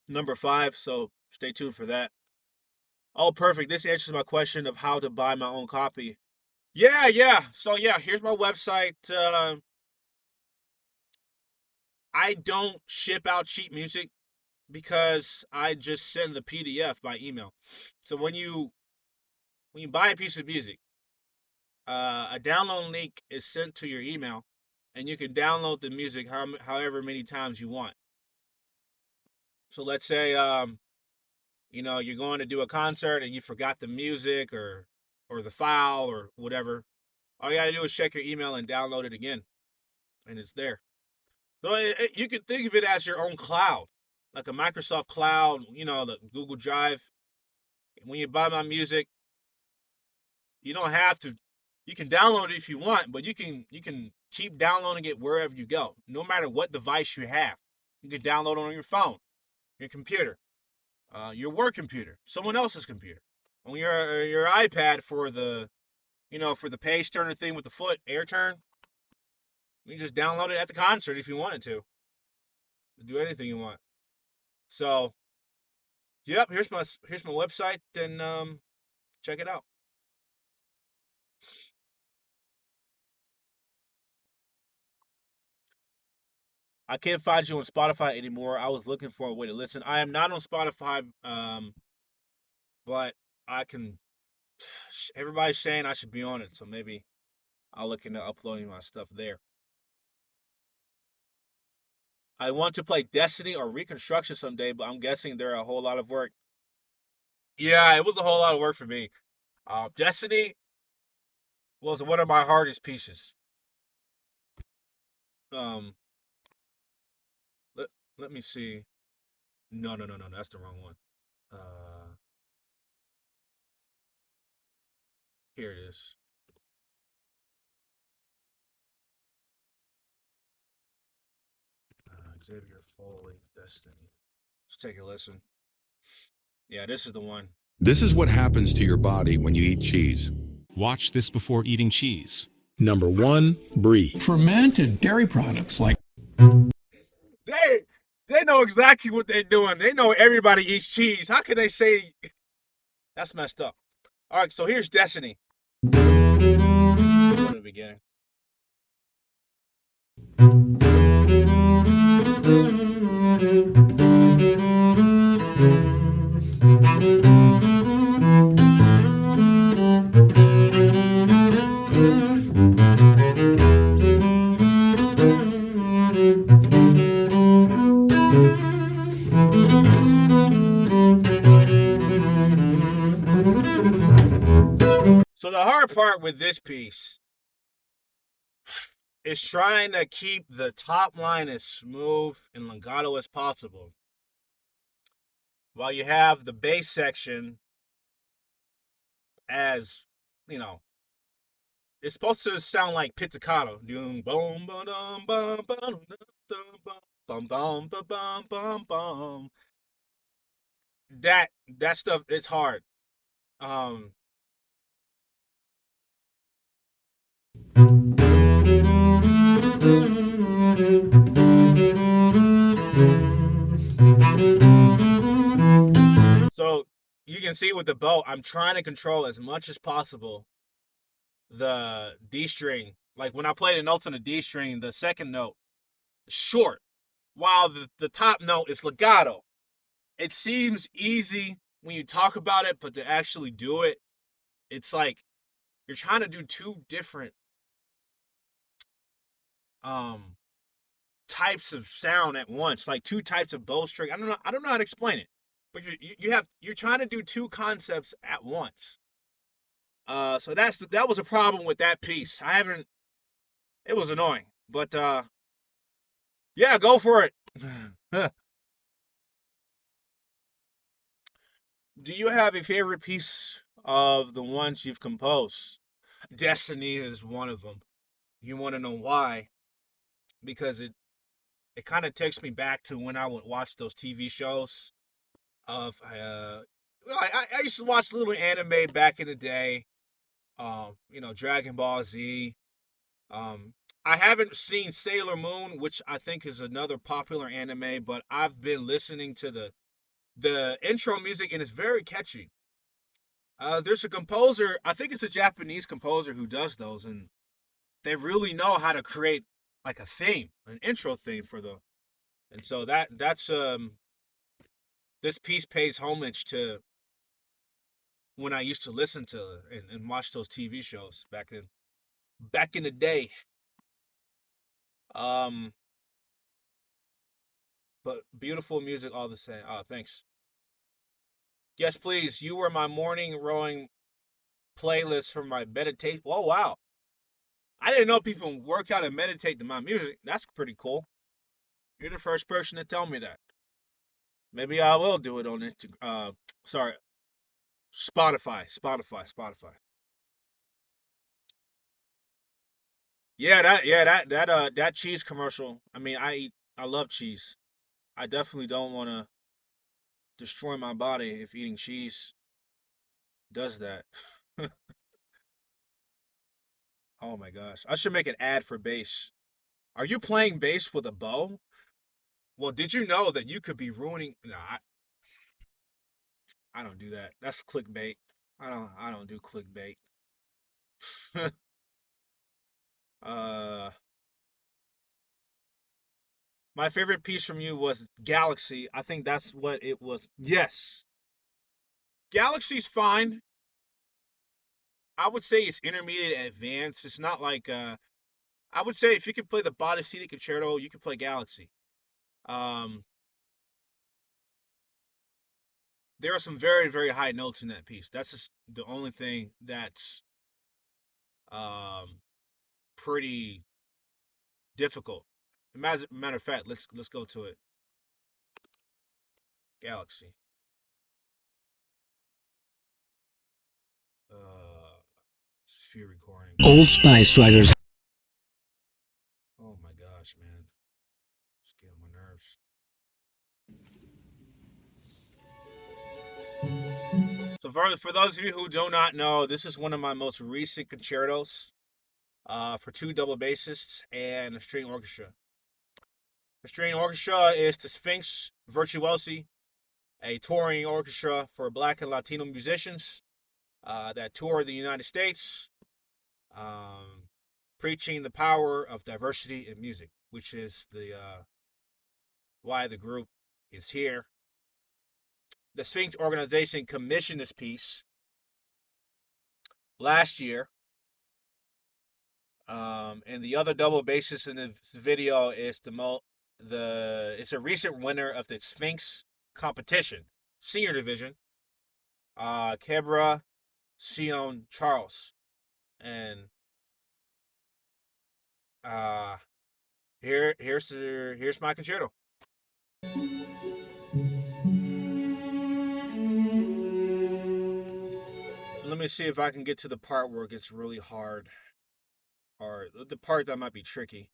Number 5, so stay tuned for that. Oh, perfect. This answers my question of how to buy my own copy. Yeah. So yeah, here's my website. I don't ship out cheap music because I just send the PDF by email. So when you buy a piece of music, a download link is sent to your email, and you can download the music however many times you want. So let's say you're going to do a concert and you forgot the music or the file or whatever. All you got to do is check your email and download it again, and it's there. So you can think of it as your own cloud, like a Microsoft cloud, the Google Drive. When you buy my music, you don't have to. You can download it if you want, but you can keep downloading it wherever you go, no matter what device you have. You can download it on your phone, your computer, your work computer, someone else's computer, on your iPad for the page turner thing with the foot air turn. You can just download it at the concert if you wanted to. Do anything you want. So, yep, here's my website, and check it out. I can't find you on Spotify anymore. I was looking for a way to listen. I am not on Spotify, but I can. Everybody's saying I should be on it, so maybe I'll look into uploading my stuff there. I want to play Destiny or Reconstruction someday, but I'm guessing they're a whole lot of work. Yeah, it was a whole lot of work for me. Destiny was one of my hardest pieces. Um, let me see. No, that's the wrong one. Here it is. Xavier Foley, Destiny. Let's take a listen. Yeah, this is the one. This is what happens to your body when you eat cheese. Watch this before eating cheese. Number 1, brie. Fermented dairy products like They know exactly what they're doing. They know everybody eats cheese. How can they say that's messed up? All right, so here's Destiny. From the beginning. So the hard part with this piece is trying to keep the top line as smooth and legato as possible, while you have the bass section as, you know, it's supposed to sound like pizzicato. Boom, boom, bum, bum, bum, bum, bum, bum, bum, bum. That stuff, it's hard. Um, so you can see with the bow, I'm trying to control as much as possible the D string. Like when I play the notes on the D string, the second note is short, while the top note is legato. It seems easy when you talk about it, but to actually do it, it's like you're trying to do two different um types of sound at once, like two types of bow string. I don't know how to explain it, but you're trying to do two concepts at once. So that was a problem with that piece. I haven't. It was annoying, but yeah, go for it. Do you have a favorite piece of the ones you've composed? Destiny is one of them. You want to know why? Because it kind of takes me back to when I would watch those TV shows of I used to watch little anime back in the day. Dragon Ball Z. Um, I haven't seen Sailor Moon, which I think is another popular anime, but I've been listening to the intro music and it's very catchy. There's a composer, I think it's a Japanese composer who does those, and they really know how to create like a theme, an intro theme for the, and so that's this piece pays homage to when I used to listen to and watch those TV shows back in the day. Um, but beautiful music all the same. Oh, thanks. Yes, please. You were my morning rowing playlist for my meditation. Oh wow, I didn't know people work out and meditate to my music. That's pretty cool. You're the first person to tell me that. Maybe I will do it on Instagram. Sorry, Spotify. That cheese commercial. I mean, I love cheese. I definitely don't want to destroy my body if eating cheese does that. Oh my gosh, I should make an ad for bass. Are you playing bass with a bow? Well, did you know that you could be ruining? No, I don't do that. That's clickbait. I don't do clickbait. uh, my favorite piece from you was Galaxy. I think that's what it was. Yes, Galaxy's fine. I would say it's intermediate advanced. It's not like I would say if you could play the Bottesini Concerto, you could play Galaxy. Um, there are some very very high notes in that piece. That's just the only thing that's um pretty difficult. As a matter of fact, let's go to it. Galaxy. Uh, Sphere recording. Old Spice writers. Oh my gosh, man, it's getting on my nerves. So for those of you who do not know, this is one of my most recent concertos. For two double bassists and a string orchestra. The string orchestra is the Sphinx Virtuosi, a touring orchestra for Black and Latino musicians that tour the United States, preaching the power of diversity in music, which is the why the group is here. The Sphinx organization commissioned this piece last year. And the other double bassist in this video is it's a recent winner of the Sphinx competition, senior division, Kebra Sion Charles. And Uh, here's my concerto. Let me see if I can get to the part where it gets really hard, or the part that might be tricky.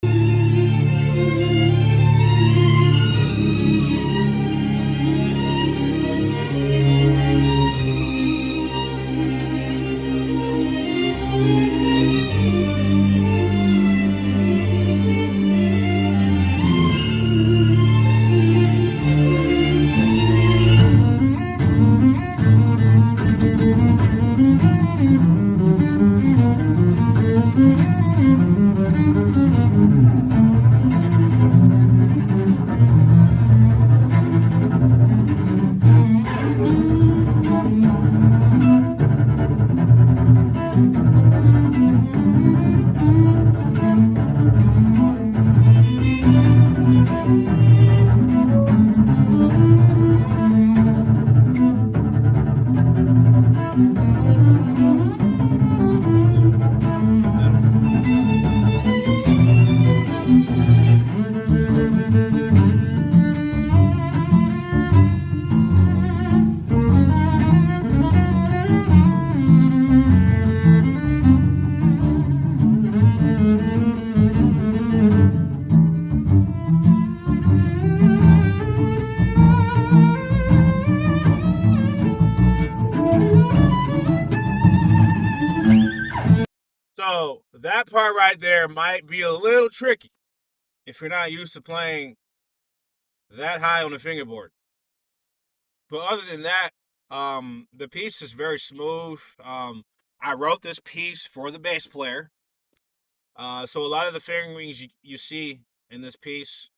So that part right there might be a little tricky if you're not used to playing that high on the fingerboard. But other than that, the piece is very smooth. I wrote this piece for the bass player. So a lot of the fingerings you see in this piece.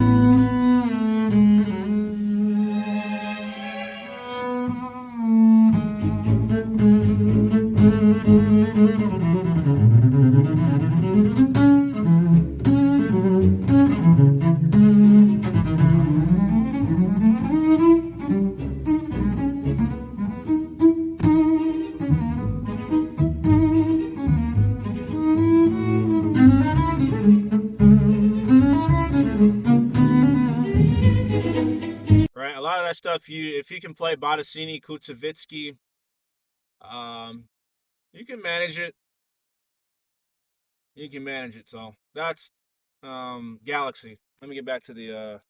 Right, a lot of that stuff. If you can play Bottesini, Kutsevitsky, um, you can manage it. You can manage it. So that's Galaxy. Let me get back to the.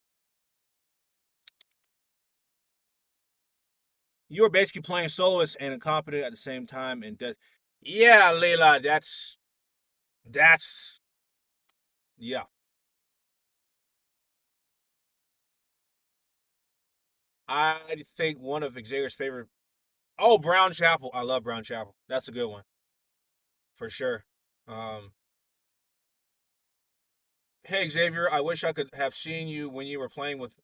You are basically playing soloist and accompaniment at the same time, and yeah, Leila, that's yeah. I think one of Xavier's favorite. Oh, Brown Chapel. I love Brown Chapel. That's a good one for sure. Um, hey Xavier, I wish I could have seen you when you were playing with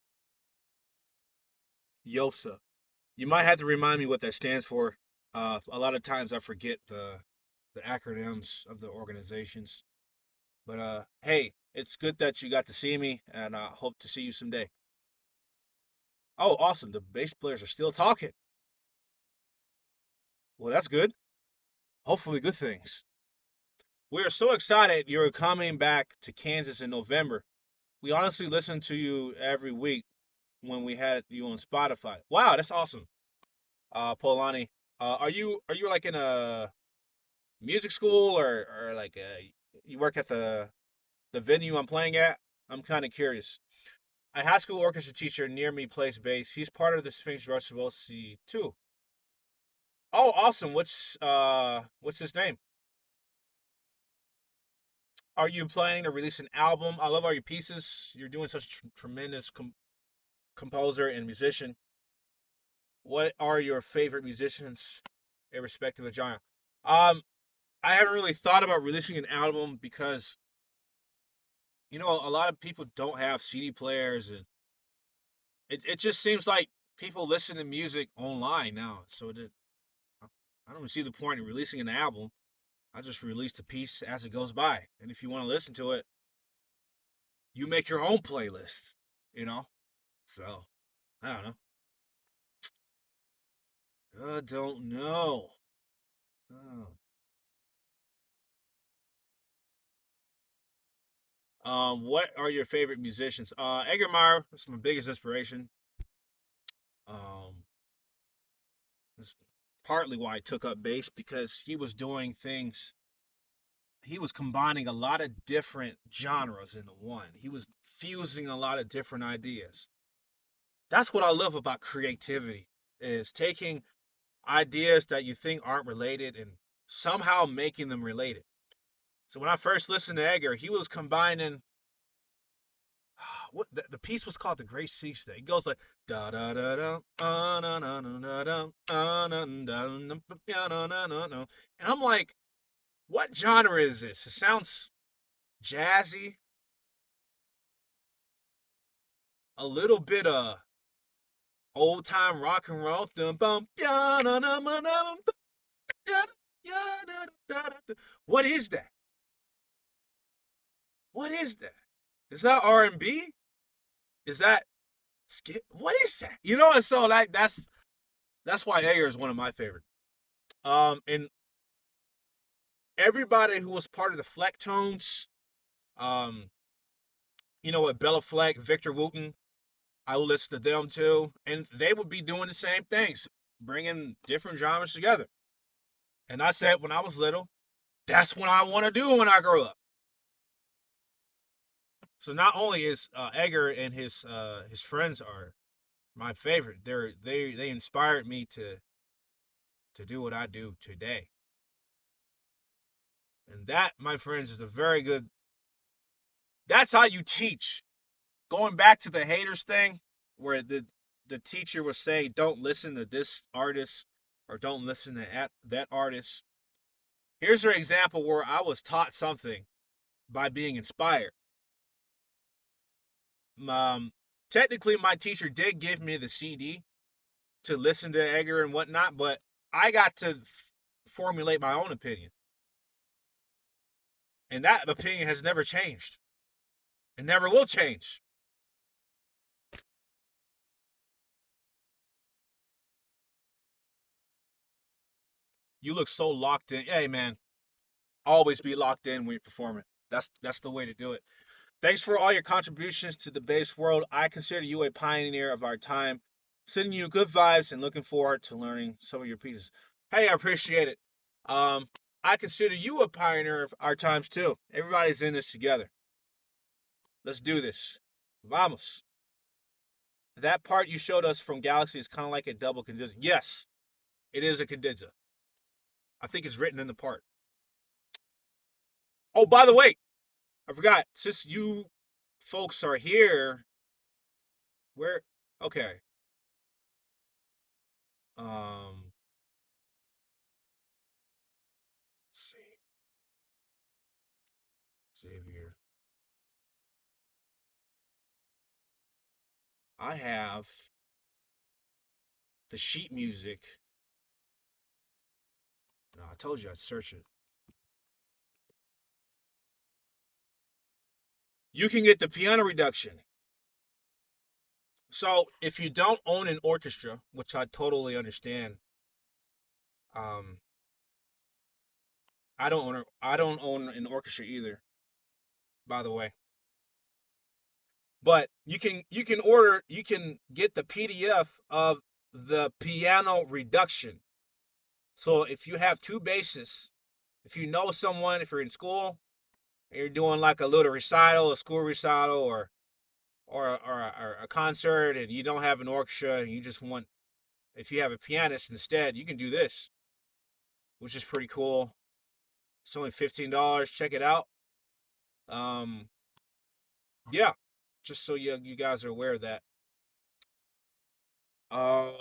Yosa. You might have to remind me what that stands for. A lot of times I forget the acronyms of the organizations. But hey, it's good that you got to see me, and I hope to see you someday. Oh, awesome! The bass players are still talking. Well, that's good. Hopefully, good things. We are so excited you're coming back to Kansas in November. We honestly listen to you every week when we had you on Spotify. Wow, that's awesome. Polani, are you like in a music school, or like you work at the venue I'm playing at? I'm kind of curious. A high school orchestra teacher near me plays bass. He's part of the Sphinx Reciprocity too. Oh, awesome! What's his name? Are you planning to release an album? I love all your pieces. You're doing such a tremendous composer and musician. What are your favorite musicians, irrespective of genre? Um, I haven't really thought about releasing an album because a lot of people don't have CD players, and it just seems like people listen to music online now. So I don't see the point in releasing an album. I just release the piece as it goes by, and if you want to listen to it, you make your own playlist. You know, so I don't know. I don't know. Oh. What are your favorite musicians? Edgar Meyer is my biggest inspiration. Um, that's partly why I took up bass because he was doing things. He was combining a lot of different genres into one. He was fusing a lot of different ideas. That's what I love about creativity is taking ideas that you think aren't related and somehow making them related. So when I first listened to Edgar, he was combining what the piece was called the Great Sea State. It goes like da da da da na na na na da na na, and I'm like, what genre is this? It sounds jazzy, a little bit of old time rock and roll. What is that? What is that? Is that R&B? Is that skit? What is that? You know, and so that's why Ayer is one of my favorites. And everybody who was part of the Flecktones, um, you know, with Bella Fleck, Victor Wooten, I would listen to them too, and they would be doing the same things, bringing different genres together. And I said when I was little, that's what I want to do when I grow up. So not only is Edgar and his friends are my favorite, they inspired me to do what I do today. And that, my friends, is a very good. That's how you teach. Going back to the haters thing, where the teacher was saying, "Don't listen to this artist," or "Don't listen to that artist." Here's an example where I was taught something by being inspired. Um, Technically, my teacher did give me the CD to listen to Edgar and whatnot, but I got to formulate my own opinion. And that opinion has never changed. It never will change. You look so locked in. Hey, man, always be locked in when you're performing. That's the way to do it. Thanks for all your contributions to the bass world. I consider you a pioneer of our time. Sending you good vibes and looking forward to learning some of your pieces. Hey, I appreciate it. I consider you a pioneer of our times too. Everybody's in this together. Let's do this. Vamos. That part you showed us from Galaxy is kind of like a double cadenza. Yes, it is a cadenza. I think it's written in the part. Oh, by the way, I forgot. Since you folks are here, where? Okay. Um, let's see. Xavier. I have the sheet music. No, I told you I'd search it. You can get the piano reduction. So if you don't own an orchestra, which I totally understand, um, I don't own an orchestra either, by the way. But you can get the PDF of the piano reduction. So if you have two basses, if you know someone, if you're in school and you're doing like a little recital, a school recital, or a concert, and you don't have an orchestra, and you just want, if you have a pianist instead, you can do this, which is pretty cool. It's only $15. Check it out. Um, yeah, just so you guys are aware of that. Uh,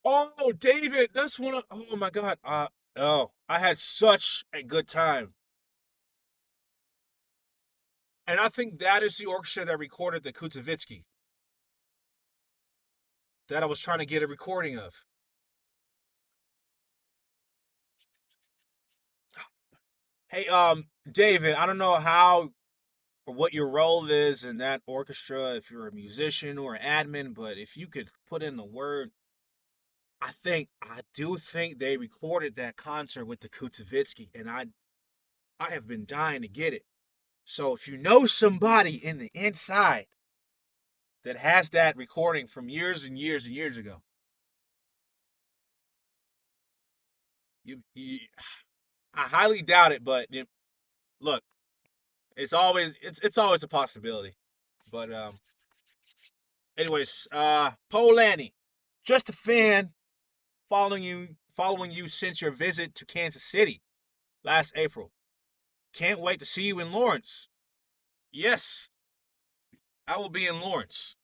oh, David, that's one of. Oh my God. Oh, I had such a good time, and I think that is the orchestra that recorded the Kutavitsky that I was trying to get a recording of. Hey, David, I don't know how or what your role is in that orchestra, if you're a musician or an admin, but if you could put in the word, I do think they recorded that concert with the Kutavitsky, and I have been dying to get it. So if you know somebody in the inside that has that recording from years and years and years ago, you I highly doubt it, but look, it's always a possibility. But anyways, Polani, just a fan following you since your visit to Kansas City last April. Can't wait to see you in Lawrence. Yes, I will be in Lawrence.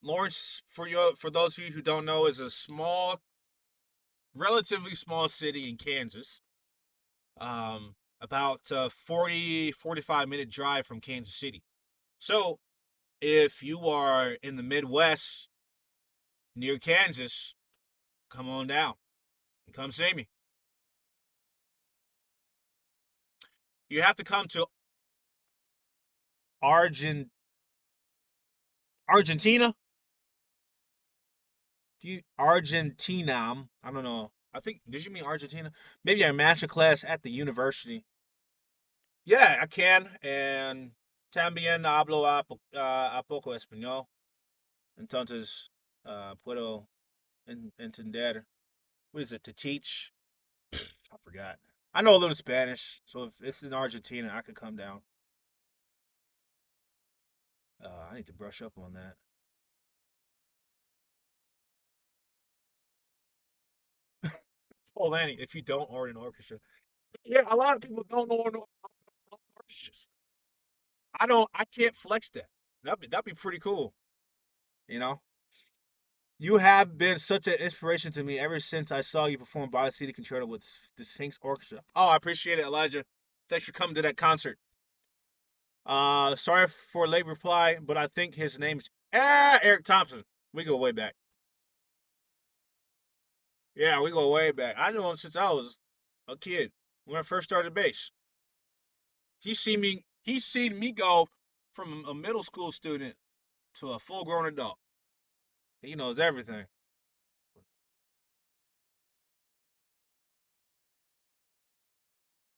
Lawrence, for those of you who don't know, is a relatively small city in Kansas. About 45 minute drive from Kansas City. So, if you are in the Midwest near Kansas, come on down and come see me. You have to come to Argentina. Argentina? I don't know. I think, did you mean Argentina? Maybe a master class at the university. Yeah, I can. And también hablo a poco español. Entonces, puedo entender. What is it? To teach? I forgot. I know a little Spanish, so if it's in Argentina, I could come down. I need to brush up on that. Oh, Lanny, if you don't know an orchestra, yeah, a lot of people don't know orchestras. I don't. I can't flex that. That'd be pretty cool. You know. You have been such an inspiration to me ever since I saw you perform Body City Concerto with the Sphinx Orchestra. Oh, I appreciate it, Elijah. Thanks for coming to that concert. Sorry for a late reply, but I think his name's Eric Thompson. We go way back. Yeah, we go way back. I know him since I was a kid when I first started bass. He's seen me go from a middle school student to a full grown adult. He knows everything.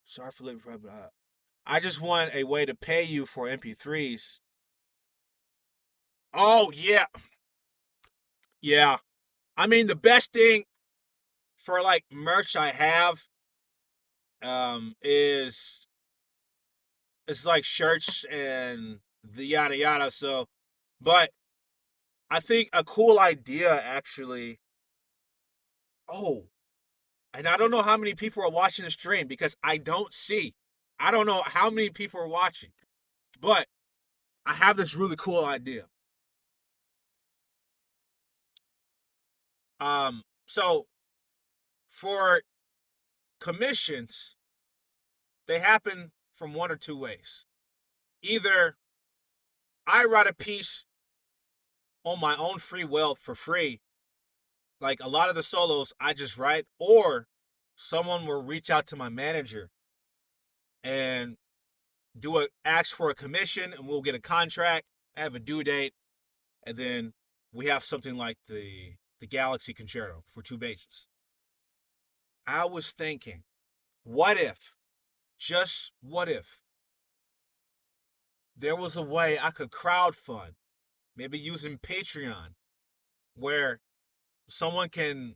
Sorry for late reply, but I just want a way to pay you for MP3s. Oh yeah, yeah. I mean, the best thing for like merch I have is it's like shirts and the yada yada. So, but I think a cool idea actually. Oh, and I don't know how many people are watching the stream because I don't see. I don't know how many people are watching, but I have this really cool idea. So for commissions, they happen from one or two ways. Either I write a piece on my own free will for free, like a lot of the solos I just write, or someone will reach out to my manager and ask for a commission, and we'll get a contract, have a due date, and then we have something like the Galaxy Concerto for two basses. I was thinking, what if, just what if, there was a way I could crowdfund, maybe using Patreon, where someone can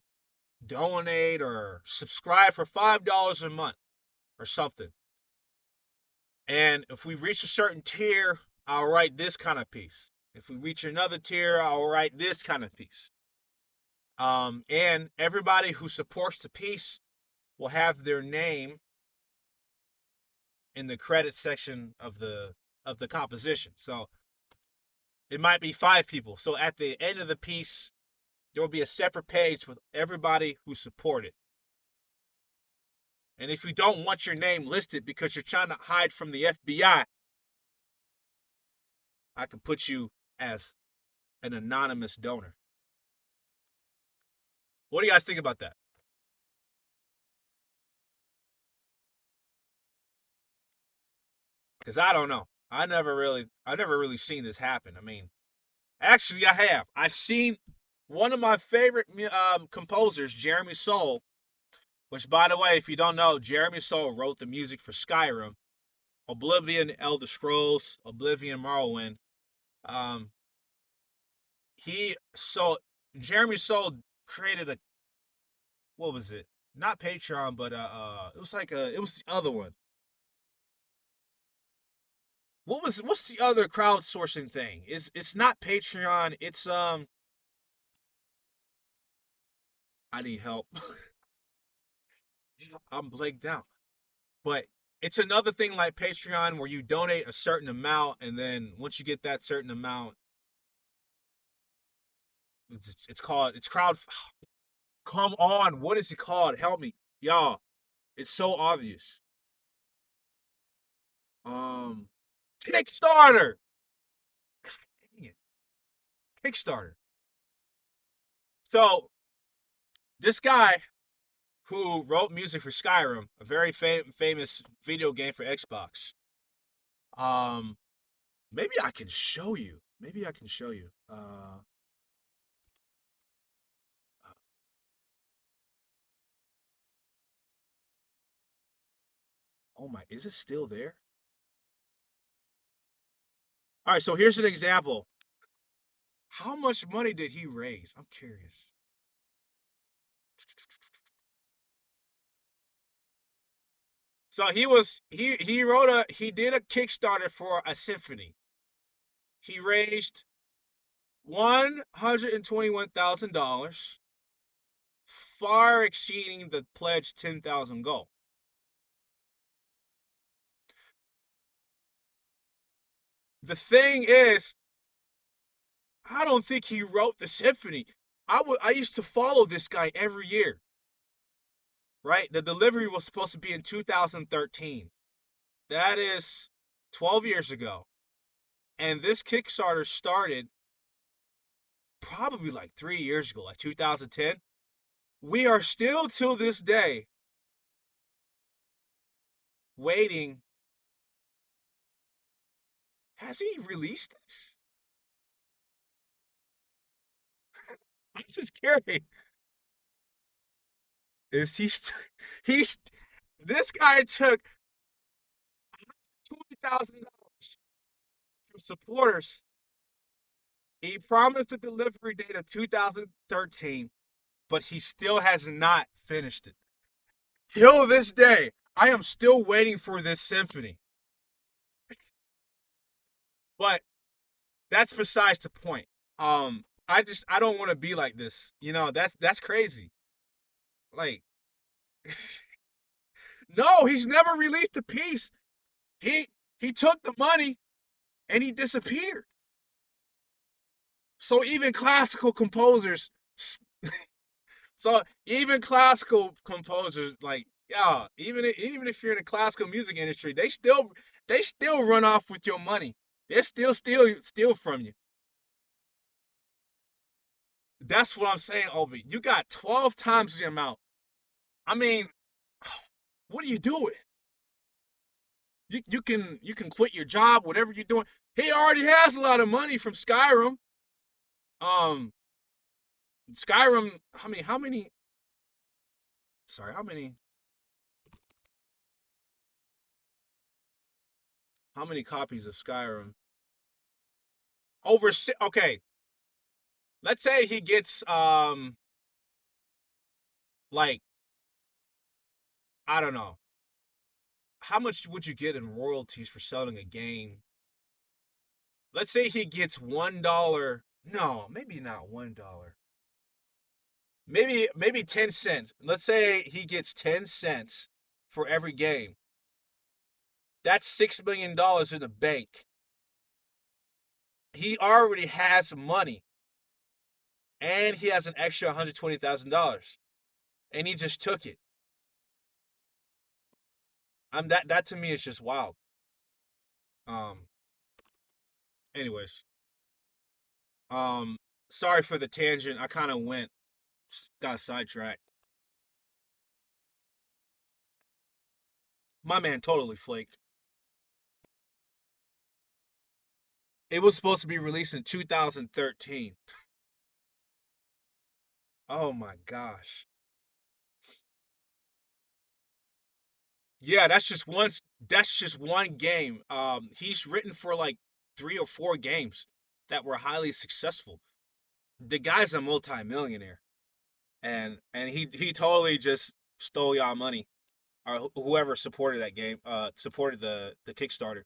donate or subscribe for $5 a month or something. And if we reach a certain tier, I'll write this kind of piece. If we reach another tier, I'll write this kind of piece. And everybody who supports the piece will have their name in the credit section of the composition. So it might be 5 people. So at the end of the piece, there will be a separate page with everybody who supported. And if you don't want your name listed because you're trying to hide from the FBI, I can put you as an anonymous donor. What do you guys think about that? Because I don't know. I never really seen this happen. I mean, actually, I have. I've seen one of my favorite composers, Jeremy Soule. Which, by the way, if you don't know, Jeremy Soule wrote the music for Skyrim, Oblivion, Elder Scrolls, Oblivion, Morrowind. Um, he so Jeremy Soule created a, what was it? Not Patreon, but it was like it was the other one. What's the other crowdsourcing thing? It's not Patreon. It's I need help. I'm blanked out. But it's another thing like Patreon where you donate a certain amount, and then once you get that certain amount, it's called it's crowd. Come on, what is it called? Help me, y'all. It's so obvious. Um, Kickstarter. Dang it, Kickstarter. So this guy who wrote music for Skyrim, a very famous video game for Xbox. Um, maybe I can show you. Maybe I can show you. Oh my, is it still there? All right, so here's an example. How much money did he raise? I'm curious. So he did a Kickstarter for a symphony. He raised $121,000, far exceeding the pledged 10,000 goal. The thing is, I don't think he wrote the symphony. I used to follow this guy every year. Right? The delivery was supposed to be in 2013. That is 12 years ago. And this Kickstarter started probably like 3 years ago, like 2010. We are still till this day waiting. Has he released this? I'm just curious. Is he? He's this guy took $20,000 from supporters. He promised a delivery date of 2013, but he still has not finished it. Till this day, I am still waiting for this symphony. But that's besides the point. I don't want to be like this. You know, that's crazy. Like no, he's never released a piece. He he took the money and he disappeared. So even classical composers so even classical composers like yeah, even if you're in the classical music industry, they still run off with your money. They still steal from you. That's what I'm saying, Obi. You got 12 times the amount. I mean, what are you doing? You can quit your job, whatever you're doing. He already has a lot of money from Skyrim. Um, Skyrim. I mean, how many? Sorry, how many? How many copies of Skyrim? Okay, let's say he gets like I don't know. How much would you get in royalties for selling a game? Let's say he gets $1. No, maybe not $1. Maybe 10 cents. Let's say he gets 10 cents for every game. That's $6 million in the bank. He already has money. And he has an extra $120,000. And he just took it. That to me is just wild. Um anyways. Um sorry for the tangent. I kinda got sidetracked. My man totally flaked. It was supposed to be released in 2013. Oh my gosh. Yeah, that's just one game. He's written for like 3 or 4 games that were highly successful. The guy's a multimillionaire, and he totally just stole y'all money, or whoever supported that game, supported the Kickstarter.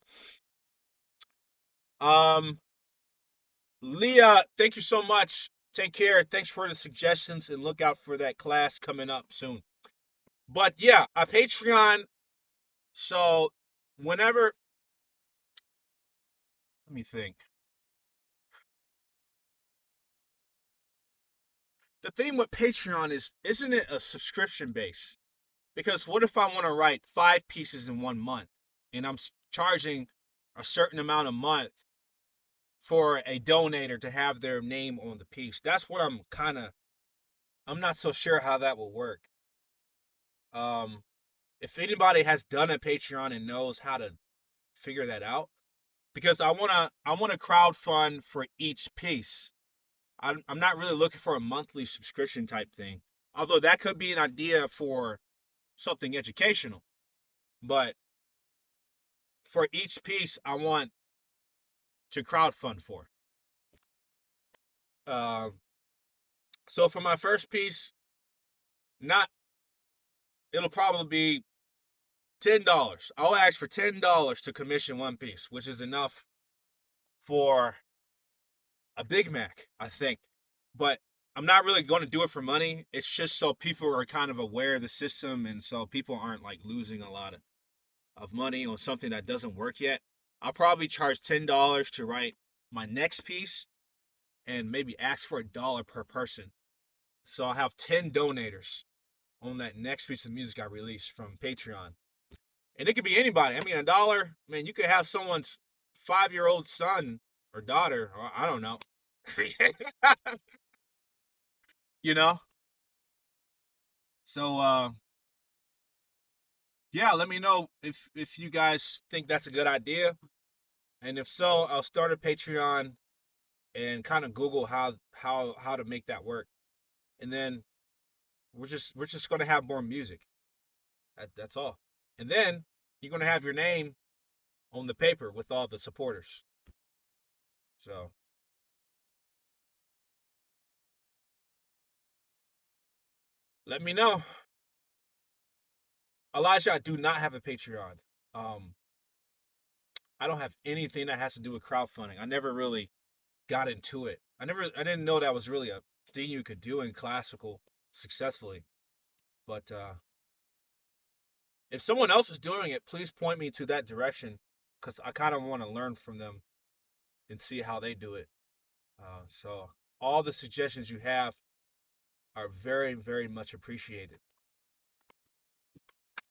Um, Leah, thank you so much. Take care. Thanks for the suggestions, and look out for that class coming up soon. But yeah, a Patreon. So whenever, let me think. The thing with Patreon is, isn't it a subscription base? Because what if I want to write 5 pieces in 1 month, and I'm charging a certain amount a month for a donator to have their name on the piece? That's what I'm not so sure how that will work. Um, if anybody has done a Patreon and knows how to figure that out, because I wanna crowdfund for each piece. I'm not really looking for a monthly subscription type thing. Although that could be an idea for something educational. But for each piece I want to crowdfund for. Um, so for my first piece, not it'll probably be $10. I'll ask for $10 to commission one piece, which is enough for a Big Mac, I think. But I'm not really going to do it for money. It's just so people are kind of aware of the system, and so people aren't like losing a lot of money on something that doesn't work yet. I'll probably charge $10 to write my next piece, and maybe ask for $1 per person. So I'll have 10 donators on that next piece of music I release from Patreon. And it could be anybody. I mean, $1, man, you could have someone's 5-year-old son or daughter, or I don't know. you know? So yeah, let me know if you guys think that's a good idea. And if so, I'll start a Patreon and kind of Google how to make that work. And then we're just gonna have more music. That's all. And then you're gonna have your name on the paper with all the supporters. So let me know. Elijah, I do not have a Patreon. Um, I don't have anything that has to do with crowdfunding. I never really got into it. I didn't know that was really a thing you could do in classical successfully. But if someone else is doing it, please point me to that direction, because I kind of want to learn from them and see how they do it. So all the suggestions you have are very, very much appreciated.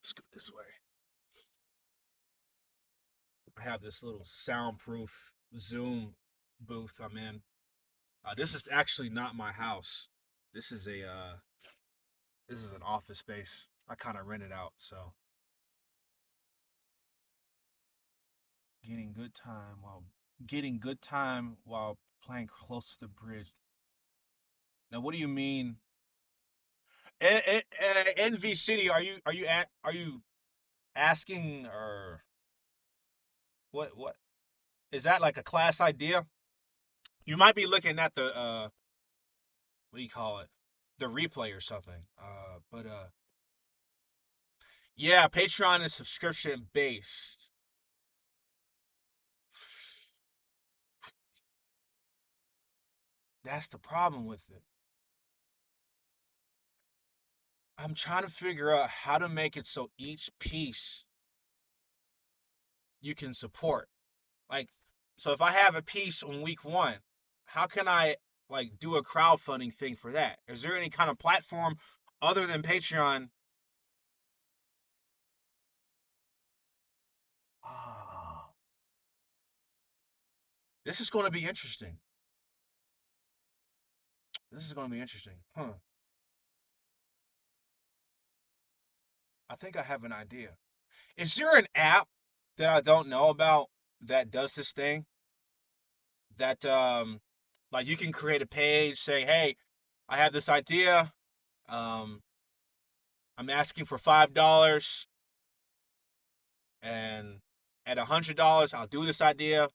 Let's go this way. I have this little soundproof Zoom booth I'm in. This is actually not my house. This is an office space. I kind of rent it out, so getting good time while playing close to the bridge. Now, what do you mean? NV City, are you asking, or what is that, like a class idea? You might be looking at the what do you call it? The replay or something. But yeah, Patreon is subscription based. That's the problem with it. I'm trying to figure out how to make it so each piece you can support. Like, so if I have a piece on week 1, how can I like do a crowdfunding thing for that? Is there any kind of platform other than Patreon? Oh, this is going to be interesting. This is going to be interesting. Huh. I think I have an idea. Is there an app that I don't know about that does this thing? That like you can create a page, say, "Hey, I have this idea. Um I'm asking for $5. and at $100 I'll do this idea.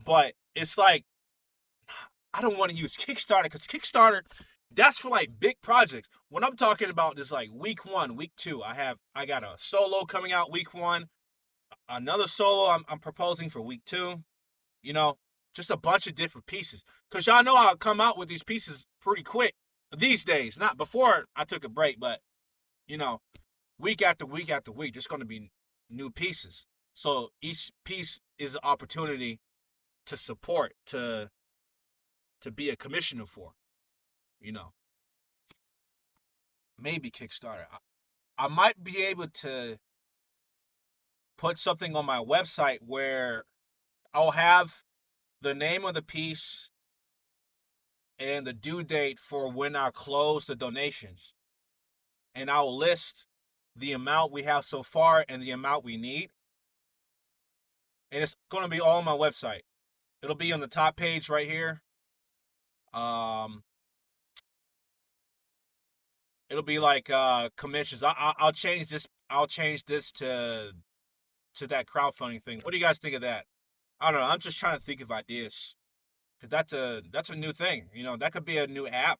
But it's like I don't want to use Kickstarter because Kickstarter, that's for like big projects. What I'm talking about is like week 1, week 2. I got a solo coming out week 1, another solo I'm proposing for week 2. You know, just a bunch of different pieces. Cause y'all know I'll come out with these pieces pretty quick these days. Not before I took a break, but you know, week after week after week, there's going to be new pieces. So each piece is an opportunity to support, to be a commissioner for. You know, maybe Kickstarter. I might be able to put something on my website where I'll have the name of the piece and the due date for when I close the donations. And I'll list the amount we have so far and the amount we need. And it's going to be all on my website. It'll be on the top page right here. It'll be like commissions. I'll change this. I'll change this to that crowdfunding thing. What do you guys think of that? I don't know. I'm just trying to think of ideas. Cause that's a new thing. You know, that could be a new app.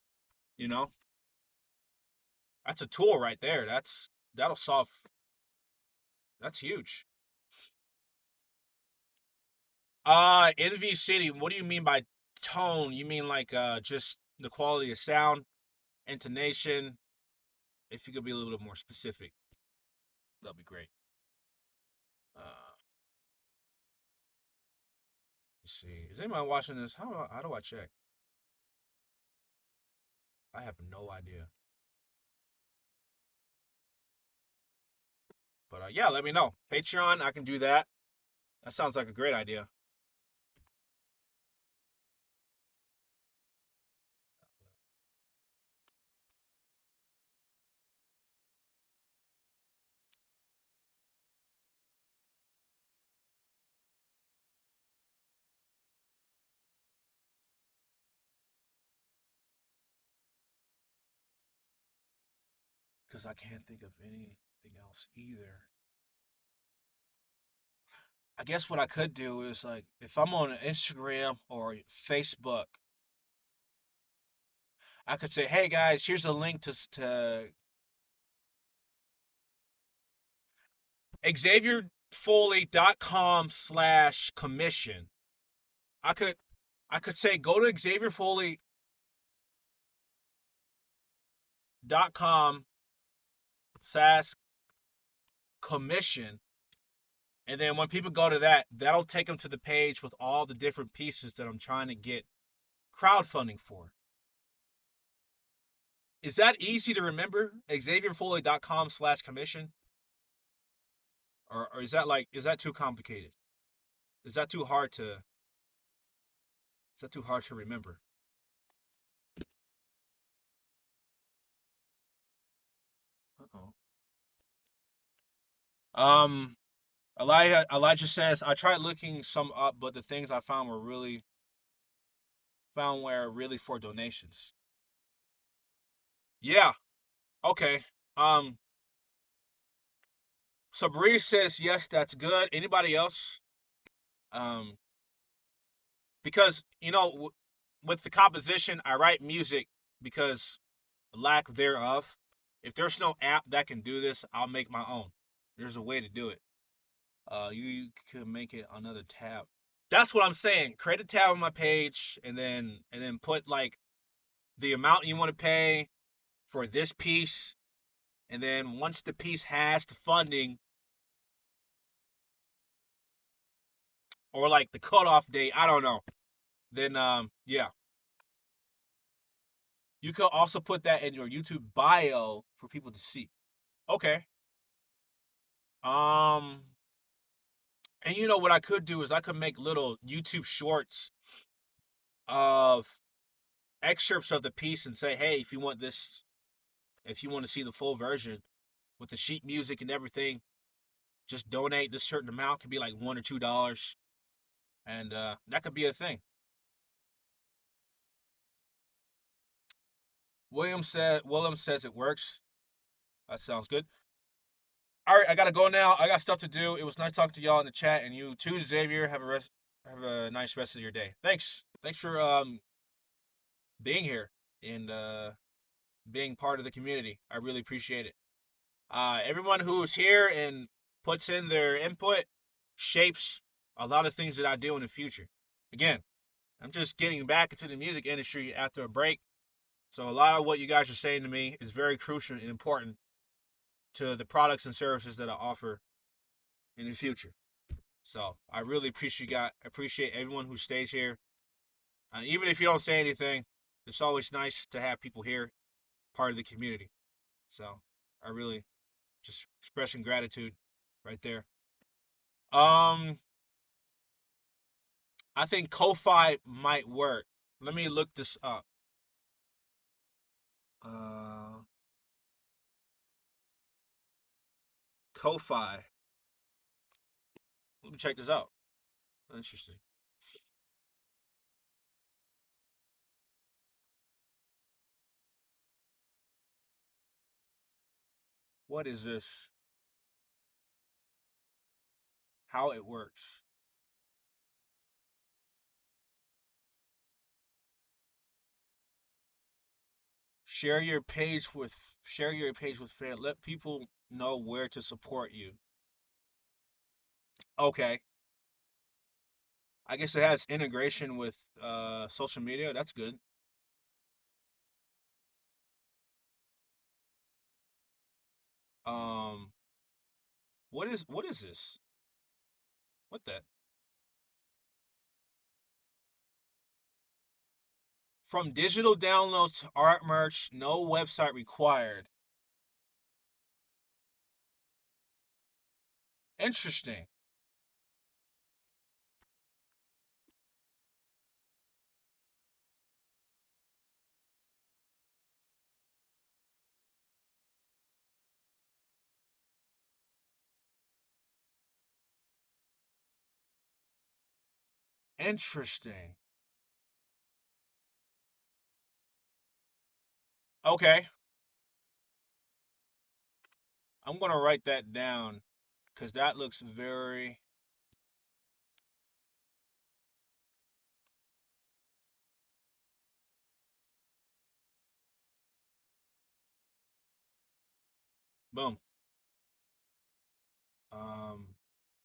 You know, that's a tool right there. That'll solve. That's huge. Envy City. What do you mean by tone? You mean like just the quality of sound, intonation? If you could be a little bit more specific, that'd be great. Let's see. Is anybody watching this? How do I check? I have no idea. But yeah, let me know. Patreon, I can do that. That sounds like a great idea. Because I can't think of anything else either. I guess what I could do is like if I'm on Instagram or Facebook, I could say, "Hey guys, here's a link to xavierfoley.com/commission." I could I could say go to xavierfoley.com/commission, and then when people go to that, that'll take them to the page with all the different pieces that I'm trying to get crowdfunding for. Is that easy to remember? xavierfoley.com/commission? Or is that too complicated? Is that too hard to remember? Uh-oh. Um Elijah says I tried looking some up, but the things I found were really for donations. Yeah. Okay. Sabri says yes, that's good. Anybody else? Um, because with the composition, I write music because lack thereof. If there's no app that can do this, I'll make my own. There's a way to do it. You could make it another tab. That's what I'm saying. Create a tab on my page, and then put like the amount you want to pay for this piece, and then once the piece has the funding or like the cutoff date, I don't know. Then yeah, you could also put that in your YouTube bio for people to see. Okay. Um, and you know what I could do is I could make little YouTube shorts of excerpts of the piece and say, hey, if you want this, if you want to see the full version with the sheet music and everything, just donate this certain amount. It could be like $1 or $2, and that could be a thing. William says it works. That sounds good. All right, I gotta go now. I got stuff to do. It was nice talking to y'all in the chat, and you too, Xavier. Have a nice rest of your day. Thanks for being here and being part of the community. I really appreciate it. Everyone who's here and puts in their input shapes a lot of things that I do in the future. Again, I'm just getting back into the music industry after a break, so a lot of what you guys are saying to me is very crucial and important to the products and services that I offer in the future. So I really appreciate everyone who stays here. Even if you don't say anything, it's always nice to have people here, part of the community. So I really just expressing gratitude right there. Um, I think Ko-Fi might work. Let me look this up. Uh, Ko-Fi. Let me check this out. Interesting. What is this? How it works? Share your page with fans. Let people know where to support you. Okay. I guess it has integration with social media. That's good. Um, what is this? What the? From digital downloads to art merch, no website required. Interesting. Interesting. Okay, I'm gonna write that down because that looks very. Boom. Um,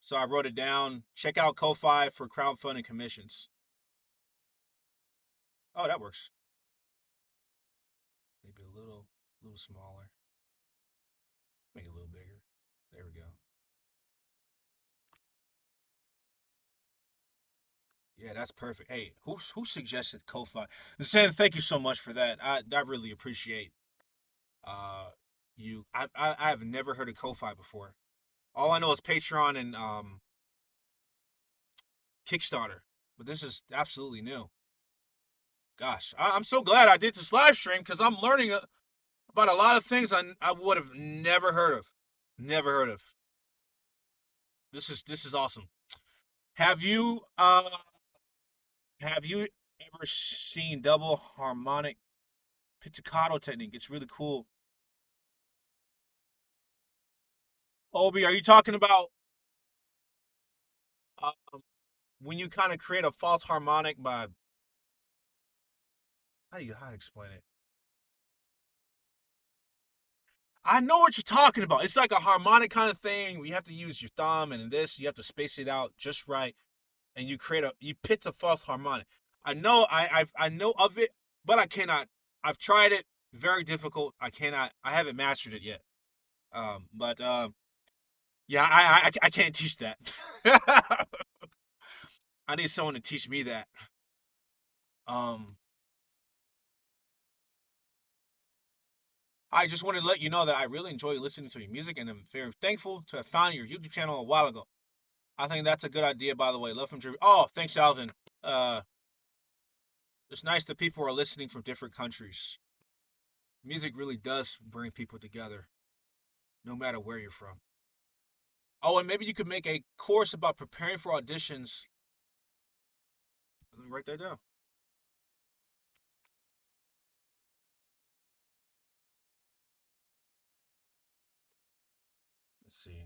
so I wrote it down. Check out Ko-Fi for crowdfunding commissions. Oh, that works. Maybe little smaller. Make it a little bigger. There we go. Yeah, that's perfect. Hey, who suggested Ko-Fi? Sam, thank you so much for that. I really appreciate uh you. I've never heard of Ko-Fi before. All I know is Patreon and Kickstarter, but this is absolutely new. Gosh, I'm so glad I did this live stream because I'm learning about a lot of things I would have never heard of. Never heard of. This is awesome. Have you uh have you ever seen double harmonic pizzicato technique? It's really cool. Obi, are you talking about um, when you kind of create a false harmonic by how to explain it? I know what you're talking about. It's like a harmonic kind of thing. You have to use your thumb, and this you have to space it out just right, and you pitch a false harmonic. I know I know of it, but I cannot. I've tried it. Very difficult. I cannot. I haven't mastered it yet. But yeah, I can't teach that. I need someone to teach me that. Um, I just wanted to let you know that I really enjoy listening to your music, and I'm very thankful to have found your YouTube channel a while ago. I think that's a good idea, by the way. Love from Drew. Oh, thanks, Alvin. Uh, it's nice that people are listening from different countries. Music really does bring people together, no matter where you're from. Oh, and maybe you could make a course about preparing for auditions. Let me write that down. Let's see.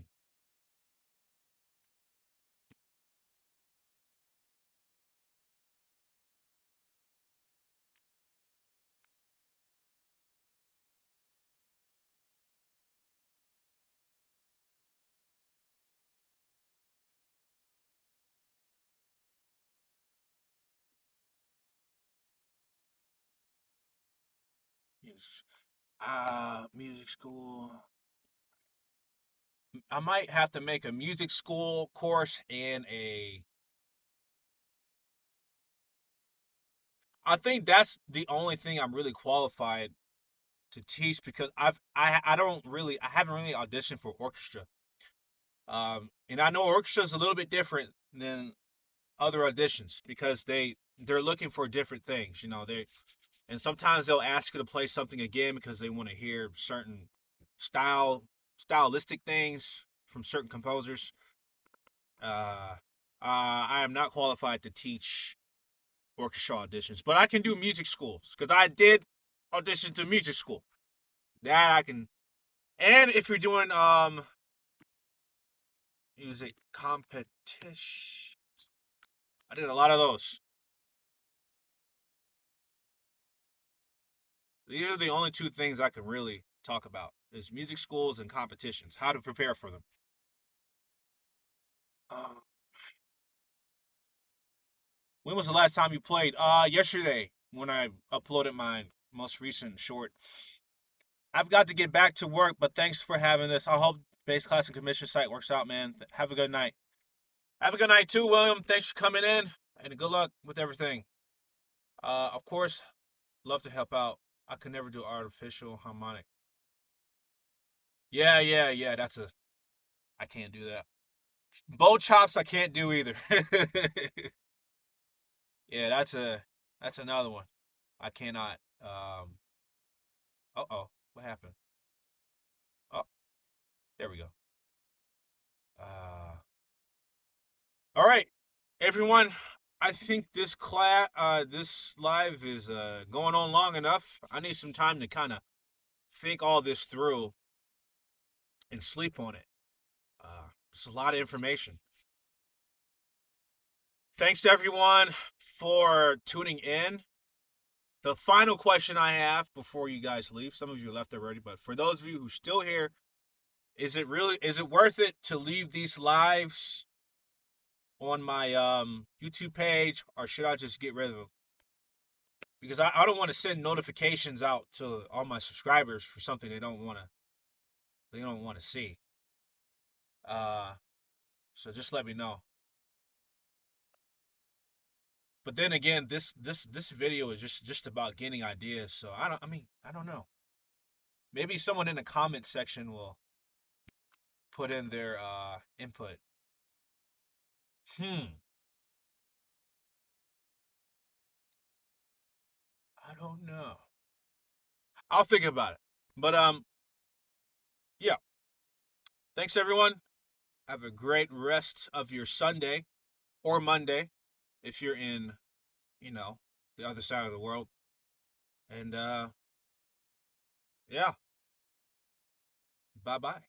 Music school. I might have to make a music school course and I think that's the only thing I'm really qualified to teach because I haven't really auditioned for orchestra. And I know orchestra is a little bit different than other auditions because they're looking for different things. And sometimes they'll ask you to play something again because they want to hear certain stylistic things from certain composers. Uh, I am not qualified to teach orchestra auditions, but I can do music schools because I did audition to music school. That I can. And if you're doing music competition, I did a lot of those. These are the only two things I can really talk about: is music schools and competitions. How to prepare for them. Uh, when was the last time you played? Yesterday when I uploaded my most recent short. I've got to get back to work, but thanks for having this. I hope Bass Class and Commission site works out, man. Have a good night. Have a good night too, William. Thanks for coming in, and good luck with everything. Of course, love to help out. I could never do artificial harmonic. Yeah. I can't do that. Bow chops, I can't do either. Yeah, that's another one. I cannot. What happened? Oh, there we go. Uh, all right, everyone. I think this live is going on long enough. I need some time to kind of think all this through and sleep on it. It's a lot of information. Thanks everyone for tuning in. The final question I have before you guys leave, some of you left already, but for those of you who are still here, is it worth it to leave these lives on my YouTube page, or should I just get rid of them? Because I don't want to send notifications out to all my subscribers for something they don't want to see. So just let me know. But then again, this video is just about getting ideas. So I don't know. Maybe someone in the comment section will put in their input. I don't know. I'll think about it. But yeah. Thanks everyone. Have a great rest of your Sunday or Monday if you're in, the other side of the world. And yeah. Bye-bye.